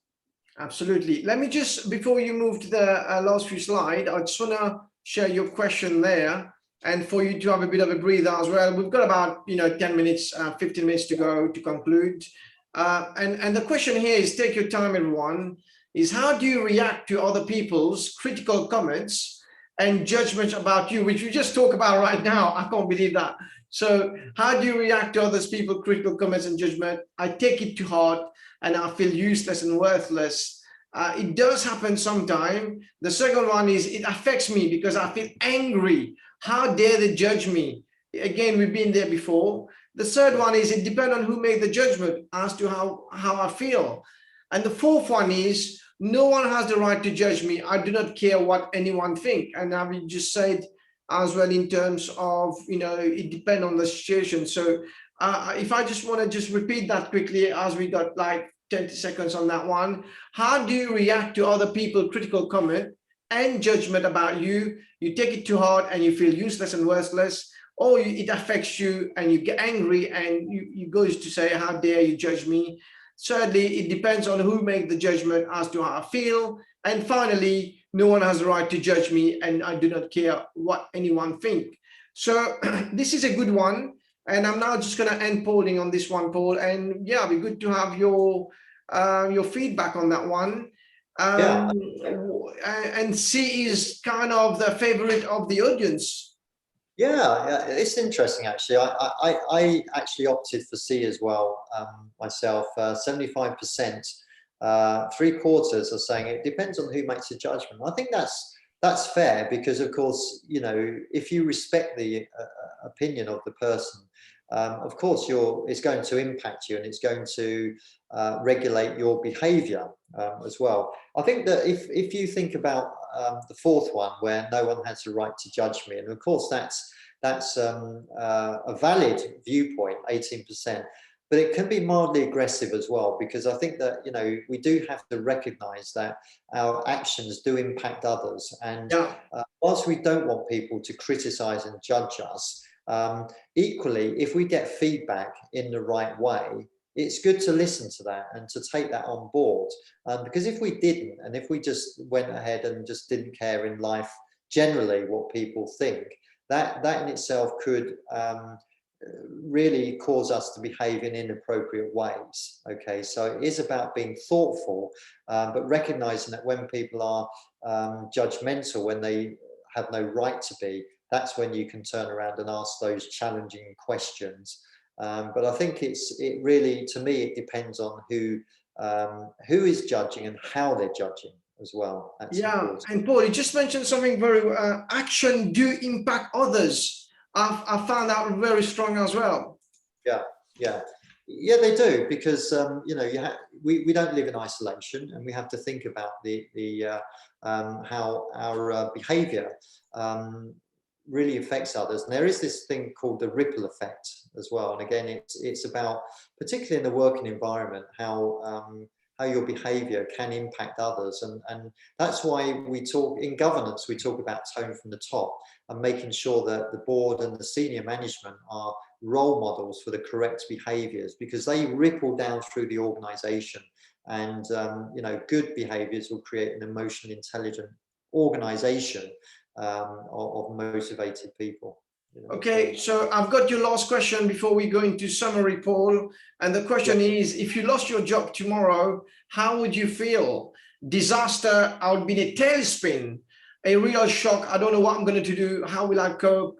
Absolutely. Let me just, before you move to the last few slides, I just want to share your question there and for you to have a bit of a breather as well. We've got about, you know, 10 minutes, 15 minutes to go to conclude. And the question here is, take your time, everyone, is how do you react to other people's critical comments and judgments about you, which we just talked about right now. I can't believe that. So how do you react to other people's critical comments and judgment? I take it to heart and I feel useless and worthless. It does happen sometime. The second one is it affects me because I feel angry. How dare they judge me? Again, we've been there before. The third one is it depends on who made the judgment as to how I feel. And the fourth one is no one has the right to judge me. I do not care what anyone think. And I've just said as well in terms of, you know, it depends on the situation. So if I just want to just repeat that quickly as we got like 20 seconds on that one. How do you react to other people's critical comment and judgment about you? You take it to heart and you feel useless and worthless, or it affects you and you get angry and you go to say, how dare you judge me? Thirdly, it depends on who made the judgment as to how I feel. And finally, no one has the right to judge me and I do not care what anyone think. So this is a good one. And I'm now just going to end polling on this one, Paul. And yeah, it'd be good to have your feedback on that one. And C is kind of the favorite of the audience. Yeah, it's interesting actually. I actually opted for C as well myself. 75%, 3/4 are saying it depends on who makes a judgment. I think that's fair because, of course, you know, if you respect the opinion of the person, of course it's going to impact you, and it's going to regulate your behavior as well. I think that if you think about the fourth one, where no one has the right to judge me, and of course that's a valid viewpoint, 18%. But it can be mildly aggressive as well, because I think that, you know, we do have to recognize that our actions do impact others. And whilst we don't want people to criticize and judge us, equally, if we get feedback in the right way, it's good to listen to that and to take that on board. Because if we didn't, and if we just went ahead and just didn't care in life generally what people think, that in itself could really cause us to behave in inappropriate ways. Okay, so it is about being thoughtful, but recognizing that when people are judgmental, when they have no right to be, that's when you can turn around and ask those challenging questions. But I think it really, to me, it depends on who is judging and how they're judging as well. That's important. And Paul, you just mentioned something very, action do impact others. I found out very strong as well. Yeah, they do, because you know, we don't live in isolation, and we have to think about how our behaviour really affects others. And there is this thing called the ripple effect as well. And again, it's about, particularly in the working environment, how your behaviour can impact others. And that's why we talk in governance, we talk about tone from the top, and making sure that the board and the senior management are role models for the correct behaviours, because they ripple down through the organisation. And you know, good behaviours will create an emotionally intelligent organisation of motivated people. You know, okay, so I've got your last question before we go into summary, Paul. And the question is, if you lost your job tomorrow, how would you feel? Disaster, I would be in a tailspin, a real shock. I don't know what I'm going to do. How will I cope?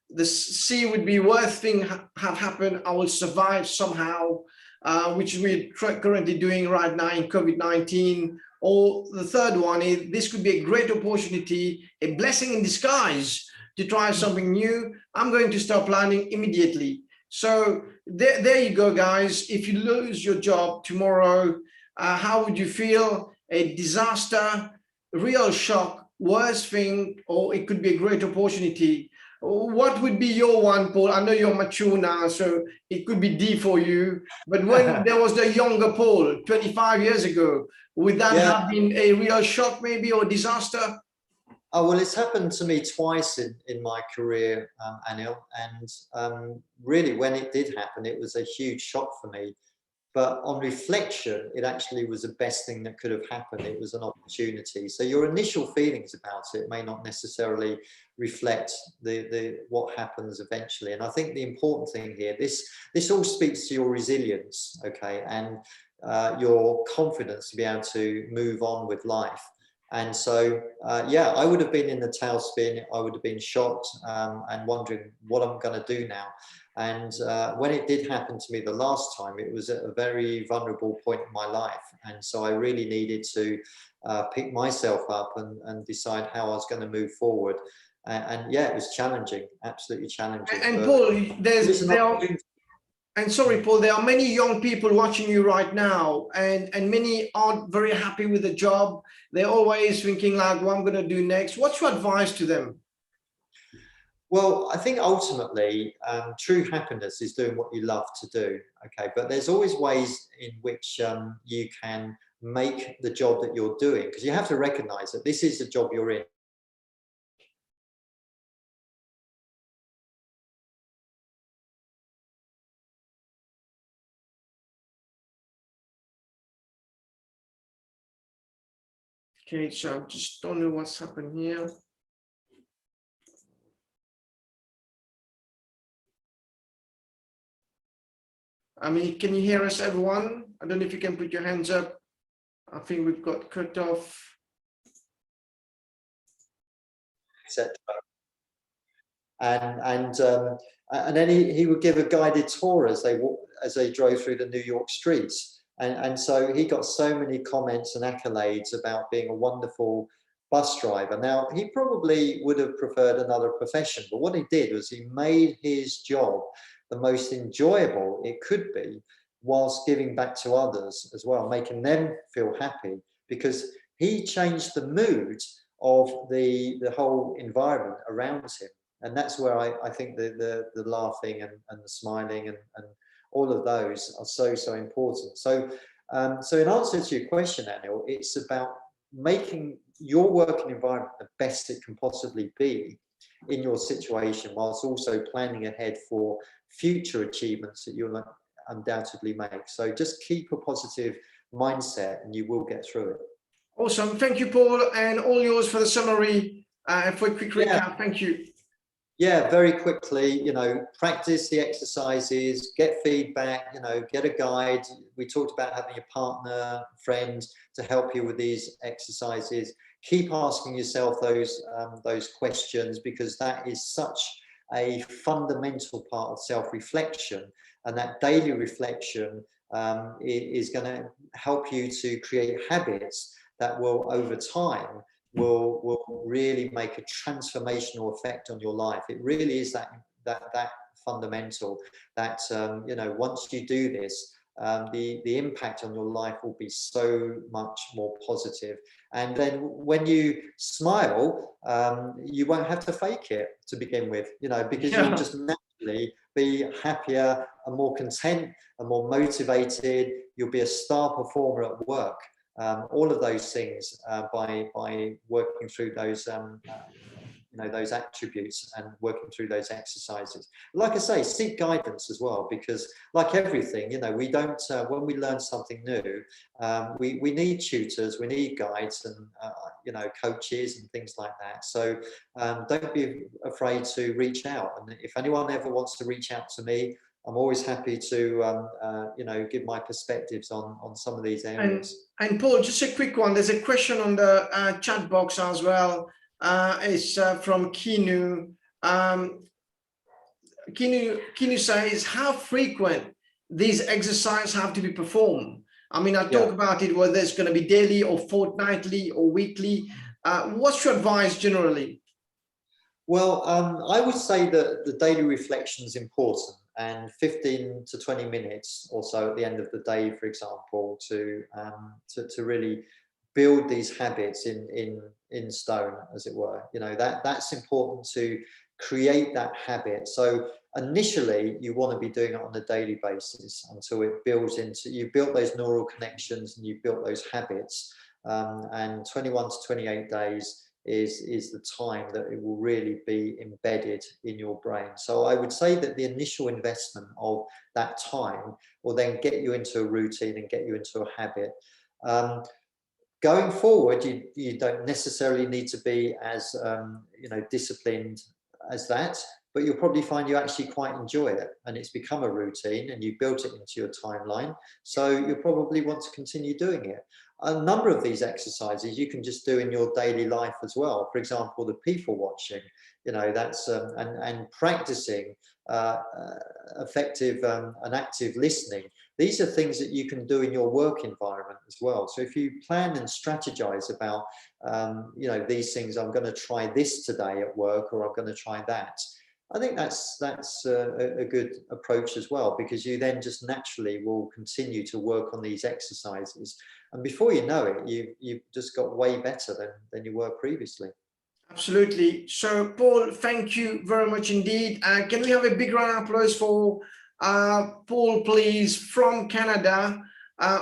The sea would be worst thing have happened. I will survive somehow, which we're currently doing right now in COVID-19. Or the third one is, this could be a great opportunity, a blessing in disguise to try something new. I'm going to start planning immediately. So there you go, guys. If you lose your job tomorrow, how would you feel? A disaster, real shock, worst thing, or it could be a great opportunity. What would be your one, Paul? I know you're mature now, so it could be D for you. But when there was the younger Paul 25 years ago, would that have been a real shock maybe, or disaster? Oh, well, it's happened to me twice in my career, Anil. And really, when it did happen, it was a huge shock for me. But on reflection, it actually was the best thing that could have happened. It was an opportunity. So your initial feelings about it may not necessarily reflect what happens eventually. And I think the important thing here, this all speaks to your resilience, okay, and your confidence to be able to move on with life. And so, yeah, I would have been in the tailspin. I would have been shocked and wondering what I'm going to do now. And when it did happen to me the last time, it was at a very vulnerable point in my life. And so I really needed to pick myself up and decide how I was going to move forward. And yeah, it was challenging, absolutely challenging. And Paul, and sorry, Paul, there are many young people watching you right now, and many aren't very happy with the job. They're always thinking like, what I'm going to do next. What's your advice to them? Well, I think ultimately, true happiness is doing what you love to do, okay? But there's always ways in which you can make the job that you're doing, because you have to recognize that this is the job you're in. Okay, so I just don't know what's happened here. I mean, can you hear us, everyone? I don't know if you can put your hands up. I think we've got cut off. And then he would give a guided tour as they drove through the New York streets. And so he got so many comments and accolades about being a wonderful bus driver. Now, he probably would have preferred another profession, but what he did was he made his job the most enjoyable it could be, whilst giving back to others as well, making them feel happy, because he changed the mood of the whole environment around him. And that's where I think the laughing and the smiling and all of those are so important. So so in answer to your question, Anil, it's about making your working environment the best it can possibly be in your situation, whilst also planning ahead for future achievements that you'll undoubtedly make. So just keep a positive mindset and you will get through it. Awesome. Thank you, Paul, and all yours for the summary and for a quick recap. Yeah. Thank you. Yeah, very quickly, you know, practice the exercises, get feedback, you know, get a guide. We talked about having a partner, friend to help you with these exercises. Keep asking yourself those questions, because that is such a fundamental part of self-reflection, and that daily reflection is going to help you to create habits that will, over time, will really make a transformational effect on your life. It really is that fundamental, that you know, once you do this, the impact on your life will be so much more positive. And then when you smile, you won't have to fake it to begin with, you know, because you'll just naturally be happier and more content and more motivated. You'll be a star performer at work. All of those things by working through those you know, those attributes and working through those exercises. Like I say, seek guidance as well, because like everything, you know, we don't when we learn something new, we need tutors, we need guides, and you know, coaches and things like that. So don't be afraid to reach out, and if anyone ever wants to reach out to me, I'm always happy to, you know, give my perspectives on some of these areas. And Paul, just a quick one. There's a question on the chat box as well. It's from Kinu. Kinu says, how frequent these exercises have to be performed? I mean, I talk about it, whether it's going to be daily or fortnightly or weekly. What's your advice generally? Well, I would say that the daily reflection is important, and 15 to 20 minutes or so at the end of the day, for example, to really build these habits in stone, as it were. You know, that's important to create that habit. So initially, you want to be doing it on a daily basis until it builds into, you've built those neural connections and you've built those habits. And 21 to 28 days is the time that it will really be embedded in your brain. So I would say that the initial investment of that time will then get you into a routine and get you into a habit. Going forward, you don't necessarily need to be as you know, disciplined as that, but you'll probably find you actually quite enjoy it, and it's become a routine and you built it into your timeline, so you'll probably want to continue doing it. A number of these exercises you can just do in your daily life as well. For example, the people watching, you know, that's and practicing effective and active listening. These are things that you can do in your work environment as well. So if you plan and strategize about, you know, these things, I'm going to try this today at work, or I'm going to try that, I think that's a good approach as well, because you then just naturally will continue to work on these exercises, and before you know it, you've just got way better than you were previously. Absolutely. So Paul, thank you very much indeed. Can we have a big round of applause for Paul, please, from Canada,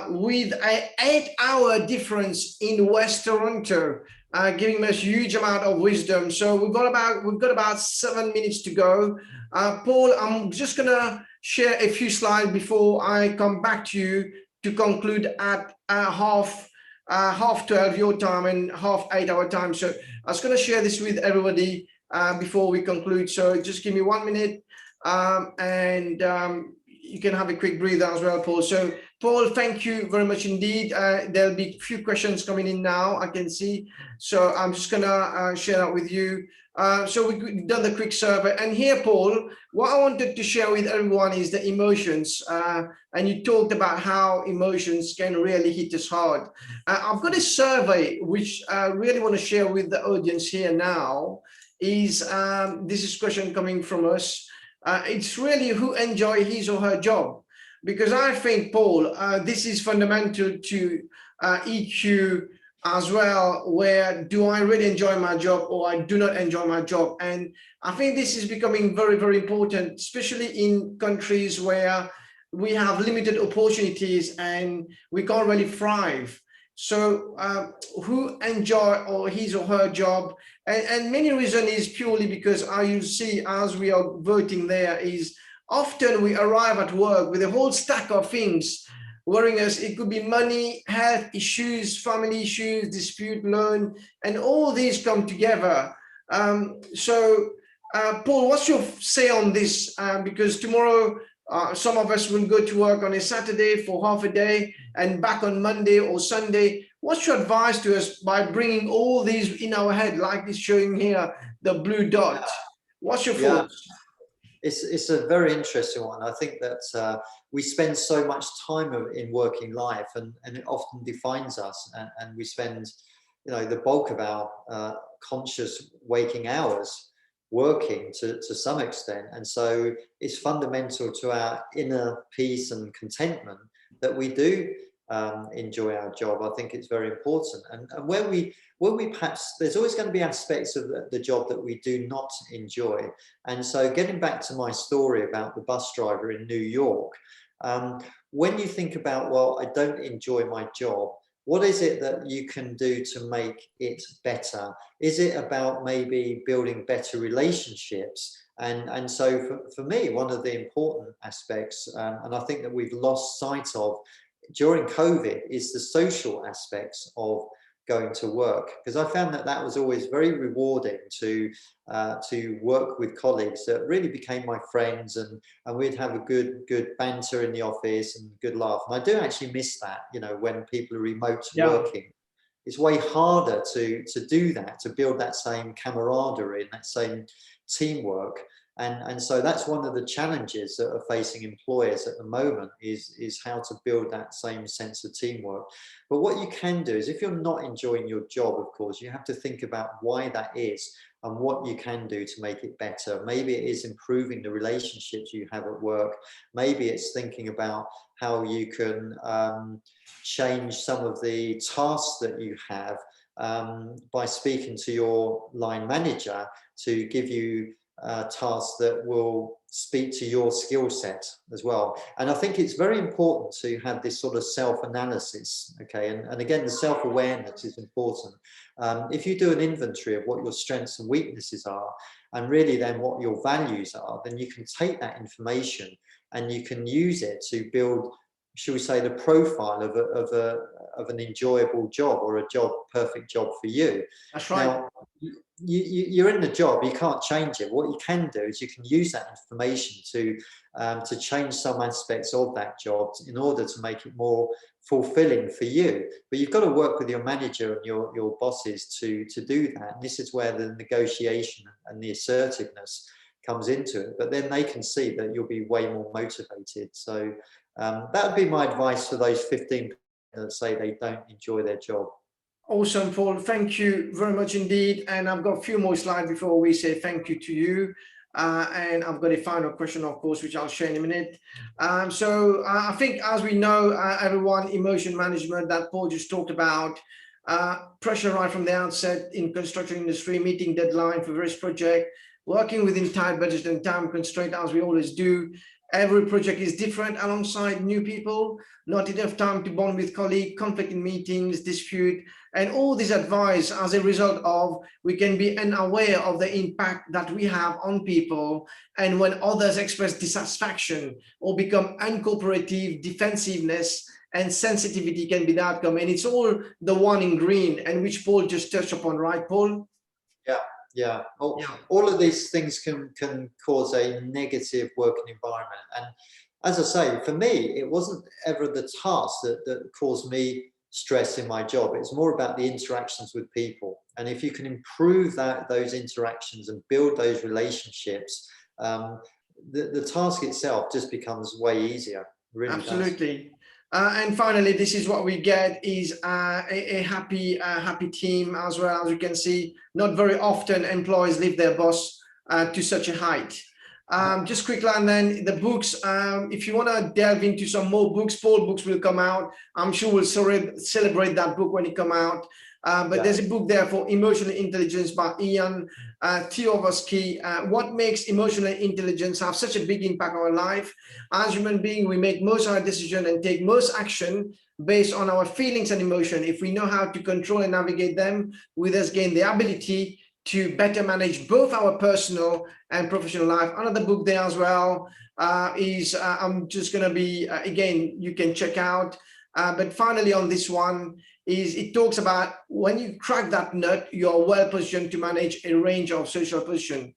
with an 8-hour difference in West Toronto, giving us a huge amount of wisdom. So we've got about 7 minutes to go. Paul, I'm just gonna share a few slides before I come back to you to conclude at half 12 your time and half 8 our time. So I was going to share this with everybody before we conclude. So just give me 1 minute, and you can have a quick breather as well, Paul. So Paul, thank you very much indeed. There'll be a few questions coming in now, I can see. So I'm just going to share that with you. So we've done the quick survey, and here, Paul, what I wanted to share with everyone is the emotions, and you talked about how emotions can really hit us hard. I've got a survey which I really want to share with the audience here now. Is this is a question coming from us. It's really who enjoy his or her job. Because I think, Paul, this is fundamental to EQ as well, where do I really enjoy my job or I do not enjoy my job? And I think this is becoming very, very important, especially in countries where we have limited opportunities and we can't really thrive. So who enjoy or his or her job? And many reason is purely because you see, as we are voting there, is often we arrive at work with a whole stack of things worrying us. It could be money, health issues, family issues, dispute, loan, and all these come together. Paul, what's your say on this? Because tomorrow, some of us will go to work on a Saturday for half a day and back on Monday or Sunday. What's your advice to us by bringing all these in our head, like this showing here, the blue dot? What's your thoughts? It's a very interesting one. I think that we spend so much time in working life, and it often defines us. And we spend, the bulk of our conscious waking hours working to some extent. And so it's fundamental to our inner peace and contentment that we do enjoy our job. I think it's very important. And when we perhaps, there's always going to be aspects of the job that we do not enjoy. And so getting back to my story about the bus driver in New York, when you think about, well, I don't enjoy my job, what is it that you can do to make it better? Is it about maybe building better relationships? And so for me, one of the important aspects, and I think that we've lost sight of during COVID, is the social aspects of going to work, because I found that was always very rewarding to work with colleagues that really became my friends, and we'd have a good banter in the office and good laugh. And I do actually miss that, when people are remote working. It's way harder to do that, to build that same camaraderie and that same teamwork. And so that's one of the challenges that are facing employers at the moment is how to build that same sense of teamwork. But what you can do is, if you're not enjoying your job, of course, you have to think about why that is and what you can do to make it better. Maybe it is improving the relationships you have at work. Maybe it's thinking about how you can change some of the tasks that you have by speaking to your line manager to give you tasks that will speak to your skill set as well. And I think it's very important to have this sort of self-analysis, okay? And again, the self-awareness is important. If you do an inventory of what your strengths and weaknesses are, and really then what your values are, then you can take that information and you can use it to build, should we say, the profile of an enjoyable job, or a perfect job for you. That's right. Now, you're in the job, you can't change it. What you can do is you can use that information to change some aspects of that job in order to make it more fulfilling for you. But you've got to work with your manager and your bosses to do that. And this is where the negotiation and the assertiveness comes into it. But then they can see that you'll be way more motivated. So that would be my advice for those 15 that say they don't enjoy their job. Awesome, Paul. Thank you very much indeed. And I've got a few more slides before we say thank you to you. And I've got a final question, of course, which I'll share in a minute. So I think, as we know, everyone, emotion management that Paul just talked about, pressure right from the outset in construction industry, meeting deadline for various projects, working within tight budget and time constraint, as we always do. Every project is different alongside new people, not enough time to bond with colleagues, conflict in meetings, dispute, and all this advice as a result of we can be unaware of the impact that we have on people. And when others express dissatisfaction or become uncooperative, defensiveness and sensitivity can be the outcome. And it's all the one in green, and which Paul just touched upon, right, Paul? Yeah. All of these things can cause a negative working environment. And as I say, for me, it wasn't ever the task that caused me stress in my job. It's more about the interactions with people. And if you can improve those interactions and build those relationships, the task itself just becomes way easier. Really. Absolutely. Does. And finally, this is what we get is a happy team as well. As you can see, not very often employees leave their boss to such a height. Just quickly, and then the books, if you want to delve into some more books, Paul books will come out. I'm sure we'll celebrate that book when it come out. But there's a book there for emotional intelligence by Teovasky. What makes emotional intelligence have such a big impact on our life? As human beings, we make most of our decisions and take most action based on our feelings and emotion. If we know how to control and navigate them, we thus gain the ability to better manage both our personal and professional life. Another book there as well is, I'm just gonna be, again, you can check out. But finally on this one, is it talks about when you crack that nut, you're well positioned to manage a range of social position.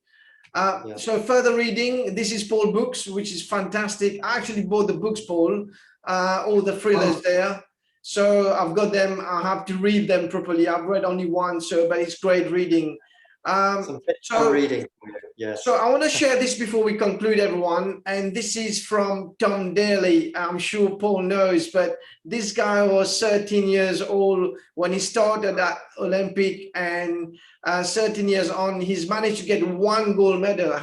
So further reading, this is Paul books, which is fantastic. I actually bought the books, Paul, all the thrillers there. So I've got them, I have to read them properly. I've read only one, but it's great reading. Reading. Yes. So I want to share this before we conclude, everyone. And this is from Tom Daley. I'm sure Paul knows, but this guy was 13 years old when he started at Olympic, and 13 years on, he's managed to get 1 gold medal.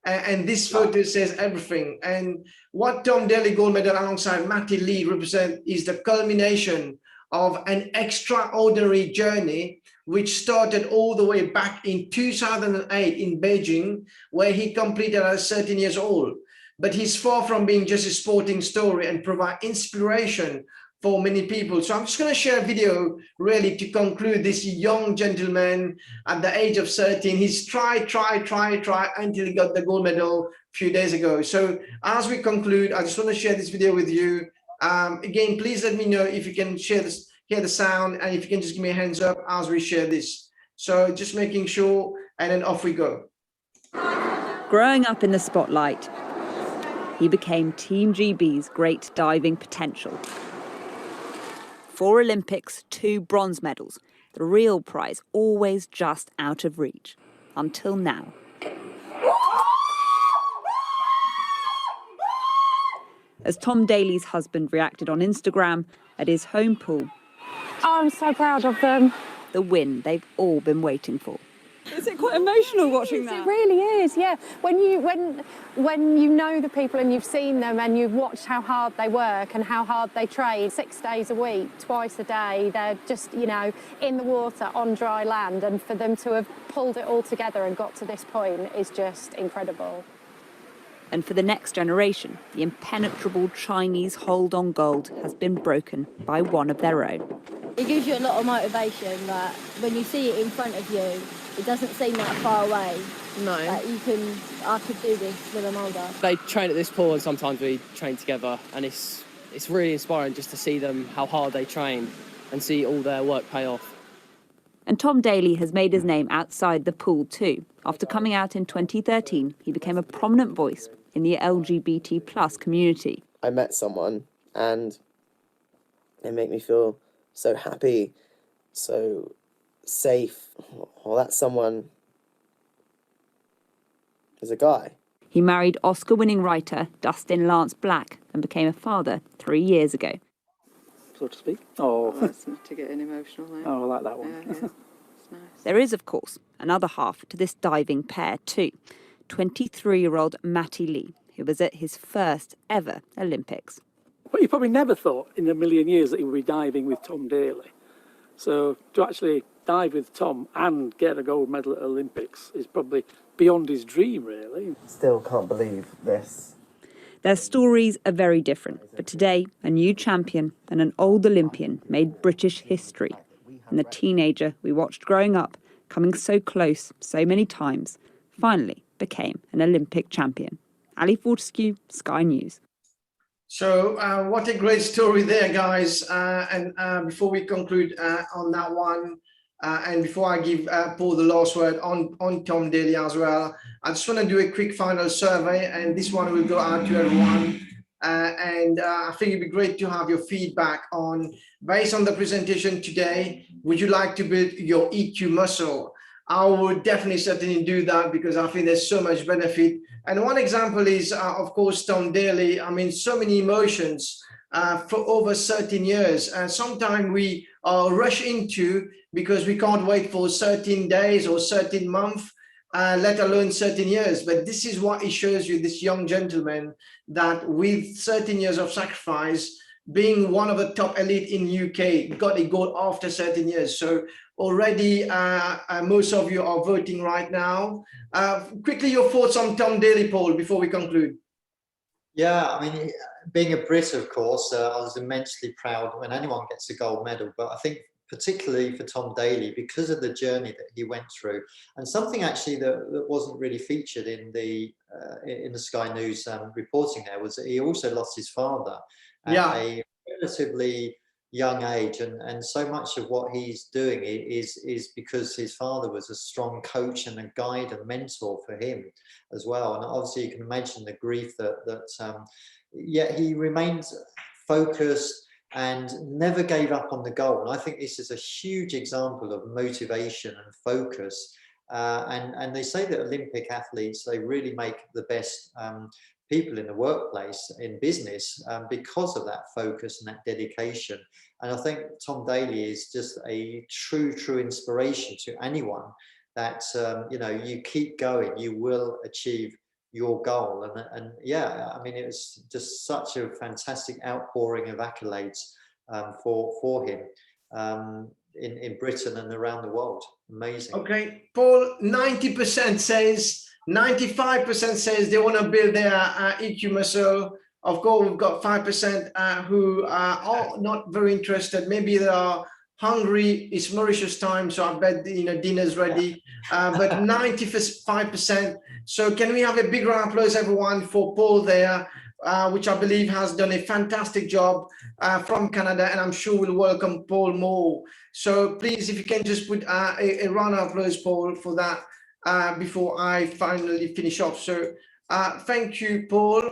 And this photo says everything. And what Tom Daley gold medal alongside Matty Lee represent is the culmination of an extraordinary journey, which started all the way back in 2008 in Beijing, where he completed at 13 years old. But he's far from being just a sporting story and provide inspiration for many people. So I'm just going to share a video really to conclude. This young gentleman at the age of 13, he's tried until he got the gold medal a few days ago. So as we conclude, I just want to share this video with you. Again, please let me know if you can share this, hear the sound, and if you can just give me a hands up as we share this. So just making sure, and then off we go. Growing up in the spotlight, he became Team GB's great diving potential. 4 Olympics, 2 bronze medals, the real prize always just out of reach, until now. As Tom Daley's husband reacted on Instagram at his home pool. Oh, I'm so proud of them. The win they've all been waiting for. Is it quite emotional watching that? It really is, yeah. When you know the people and you've seen them and you've watched how hard they work and how hard they train, 6 days a week, twice a day, they're just, you know, in the water on dry land, and for them to have pulled it all together and got to this point is just incredible. And for the next generation, the impenetrable Chinese hold on gold has been broken by one of their own. It gives you a lot of motivation that when you see it in front of you, it doesn't seem that far away. No. That I could do this when I'm older. They train at this pool and sometimes we train together, and it's really inspiring just to see them, how hard they train, and see all their work pay off. And Tom Daley has made his name outside the pool too. After coming out in 2013, he became a prominent voice in the LGBT+ community. I met someone and it made me feel so happy, so safe. Well, that someone is a guy. He married Oscar-winning writer Dustin Lance Black and became a father 3 years ago. So to speak. Oh, that's to get emotional there. Oh, I like that one. Yeah. It's nice. There is, of course, another half to this diving pair too. 23-year-old Matty Lee, who was at his first ever Olympics. But you probably never thought in a million years that he would be diving with Tom Daley. So to actually dive with Tom and get a gold medal at Olympics is probably beyond his dream, really. Still can't believe this. Their stories are very different, but today a new champion and an old Olympian made British history. And the teenager we watched growing up, coming so close so many times, finally became an Olympic champion. Ali Fortescue, Sky News. So what a great story there, guys. And before we conclude on that one, and before I give Paul the last word on Tom Daley as well, I just want to do a quick final survey, and this one will go out to everyone. And I think it'd be great to have your feedback on, based on the presentation today, would you like to build your EQ muscle? I would definitely certainly do that because I think there's so much benefit. And one example is, of course, Tom Daley. I mean, so many emotions for over 13 years. And sometimes we rush into because we can't wait for 13 days or 13 months. let alone 13 years. But this is what it shows you, this young gentleman, that with 13 years of sacrifice, being one of the top elite in UK, got a goal after 13 years. So already most of you are voting right now. Quickly, your thoughts on Tom Daley, Paul, before we conclude. Yeah, I mean, being a Brit, of course, I was immensely proud when anyone gets a gold medal, but I think particularly for Tom Daley, because of the journey that he went through, and something actually that wasn't really featured in the Sky News reporting there, was that he also lost his father at a relatively young age, and so much of what he's doing is because his father was a strong coach and a guide and mentor for him as well. And obviously you can imagine the grief yet he remained focused and never gave up on the goal. And I think this is a huge example of motivation and focus. And they say that Olympic athletes, they really make the best people in the workplace, in business, because of that focus and that dedication. And I think Tom Daley is just a true inspiration to anyone that, you know, you keep going, you will achieve your goal. And yeah, I mean, it was just such a fantastic outpouring of accolades for him in Britain and around the world. Amazing. Okay, Paul, 90% says, 95% says they want to build their EQ muscle. Of course, we've got 5% who are not very interested. Maybe they are hungry. It's Mauritius time, so I bet, you know, dinner's ready. But 95%. So can we have a big round of applause, everyone, for Paul there, which I believe has done a fantastic job from Canada, and I'm sure we'll welcome Paul more. So please, if you can just put a round of applause, Paul, for that before I finally finish off. So thank you, Paul.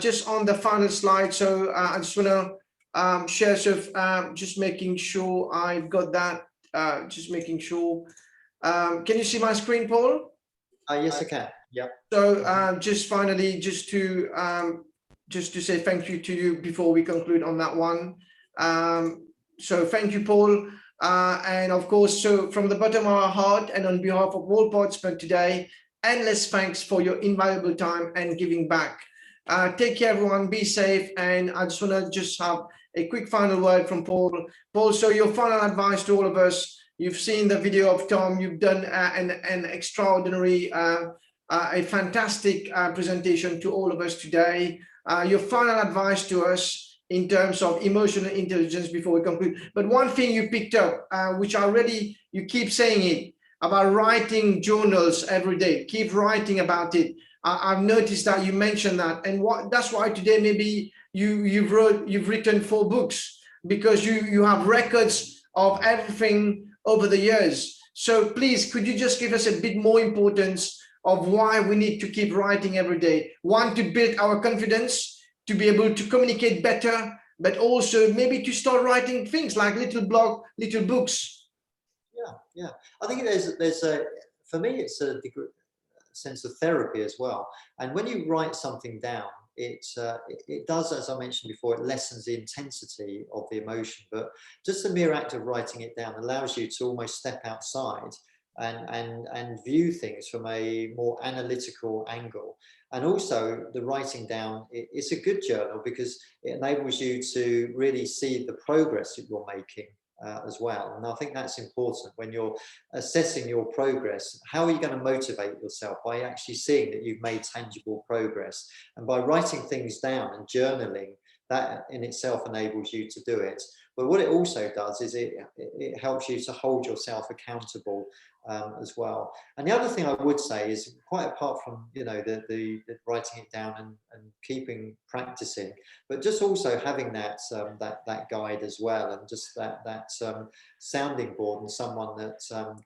Just on the final slide, so I just want to share, so just making sure I've got that, just making sure. Can you see my screen, Paul? Yes, I can. Yeah. So just finally, just to say thank you to you before we conclude on that one. So thank you, Paul. And of course, so from the bottom of our heart and on behalf of all participants today, endless thanks for your invaluable time and giving back. Take care, everyone. Be safe. And I just want to have a quick final word from Paul. Paul, so your final advice to all of us. You've seen the video of Tom. You've done an extraordinary, a fantastic presentation to all of us today. Your final advice to us in terms of emotional intelligence before we conclude. But one thing you picked up, which you keep saying it, about writing journals every day. Keep writing about it. I've noticed that you mentioned that, and that's why today maybe you've written 4 books, because you have records of everything over the years. So please, could you just give us a bit more importance of why we need to keep writing every day? One, to build our confidence, to be able to communicate better, but also maybe to start writing things like little books. Yeah. I think there's a, for me, it's a sense of therapy as well. And when you write something down, it does, as I mentioned before, it lessens the intensity of the emotion. But just the mere act of writing it down allows you to almost step outside and view things from a more analytical angle. And also the writing down, it's a good journal because it enables you to really see the progress that you're making as well. And I think that's important when you're assessing your progress. How are you going to motivate yourself? By actually seeing that you've made tangible progress. And by writing things down and journaling, that in itself enables you to do it. But what it also does is it helps you to hold yourself accountable as well. And the other thing I would say is, quite apart from, you know, the writing it down and practicing, but just also having that that guide as well, and just that sounding board, and someone that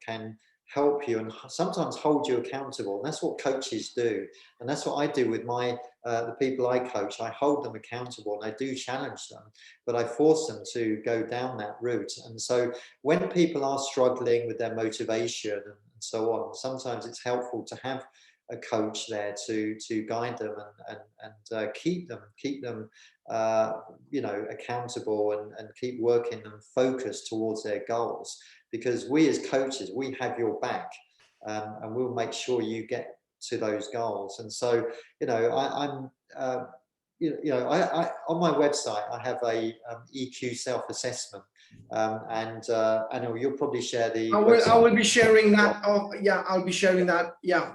can help you and sometimes hold you accountable. And that's what coaches do, and that's what I do with my the people I coach. I hold them accountable, and I do challenge them, but I force them to go down that route. And so when people are struggling with their motivation and so on, sometimes it's helpful to have a coach there to guide them and keep them you know, accountable and keep working and focused towards their goals. Because we as coaches, we have your back. and we'll make sure you get to those goals. And so, you know, I'm on my website I have a EQ self-assessment, and you'll probably share the I will be sharing that. Oh, yeah, I'll be sharing that. Yeah.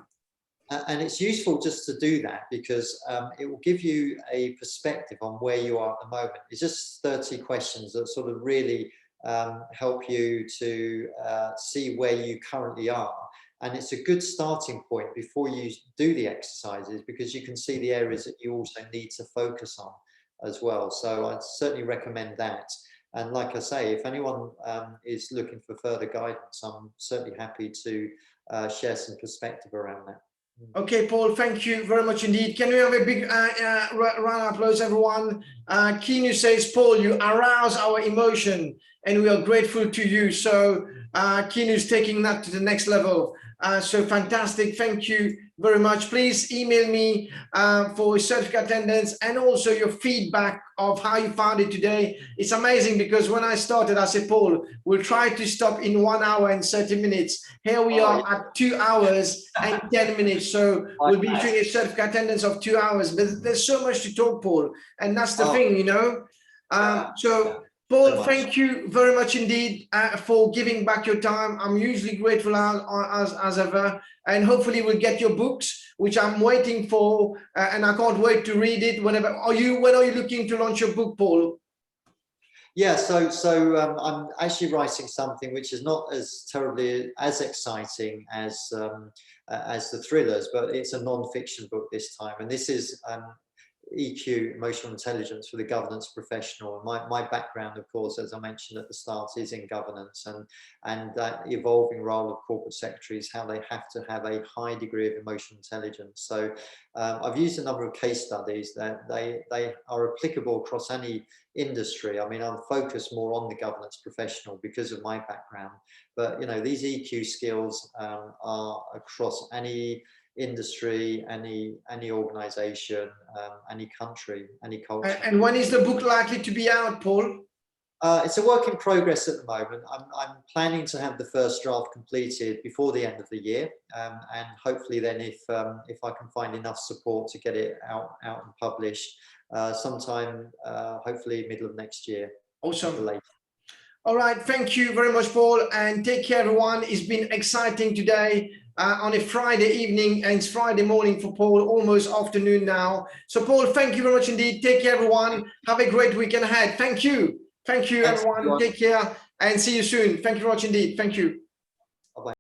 And it's useful just to do that because it will give you a perspective on where you are at the moment. It's just 30 questions that sort of really help you to see where you currently are. And it's a good starting point before you do the exercises, because you can see the areas that you also need to focus on as well. So I'd certainly recommend that. And like I say, if anyone is looking for further guidance, I'm certainly happy to share some perspective around that. Okay, Paul, thank you very much indeed. Can we have a big round of applause, everyone? Keanu says, Paul, you arouse our emotion and we are grateful to you. So Keanu's taking that to the next level. So fantastic. Thank you very much. Please email me for certificate attendance and also your feedback of how you found it today. It's amazing because when I started, I said, Paul, we'll try to stop in 1 hour and 30 minutes. Here we are at 2 hours and 10 minutes. So we'll be doing a certificate attendance of 2 hours. But there's so much to talk, Paul. And that's the thing, you know. So Paul, thank you very much indeed for giving back your time. I'm usually grateful as ever. And hopefully we'll get your books, which I'm waiting for, and I can't wait to read it. When are you looking to launch your book, Paul? Yeah, so I'm actually writing something which is not as terribly as exciting as the thrillers, but it's a non-fiction book this time, and this is EQ, emotional intelligence for the governance professional. My background, of course, as I mentioned at the start, is in governance and that evolving role of corporate secretaries, how they have to have a high degree of emotional intelligence. So I've used a number of case studies that they are applicable across any industry. I mean, I'm focused more on the governance professional because of my background, but you know, these EQ skills are across any industry, any organization, any country, any culture. And when is the book likely to be out, Paul? It's a work in progress at the moment. I'm planning to have the first draft completed before the end of the year, and hopefully then if I can find enough support to get it out and published sometime hopefully middle of next year. Awesome. All right, thank you very much, Paul, and take care, everyone. It's been exciting today on a Friday evening, and it's Friday morning for Paul, almost afternoon now. So, Paul, thank you very much indeed. Take care, everyone. Have a great weekend ahead. Thank you. Thank you, everyone. Take care and see you soon. Thank you very much indeed. Thank you.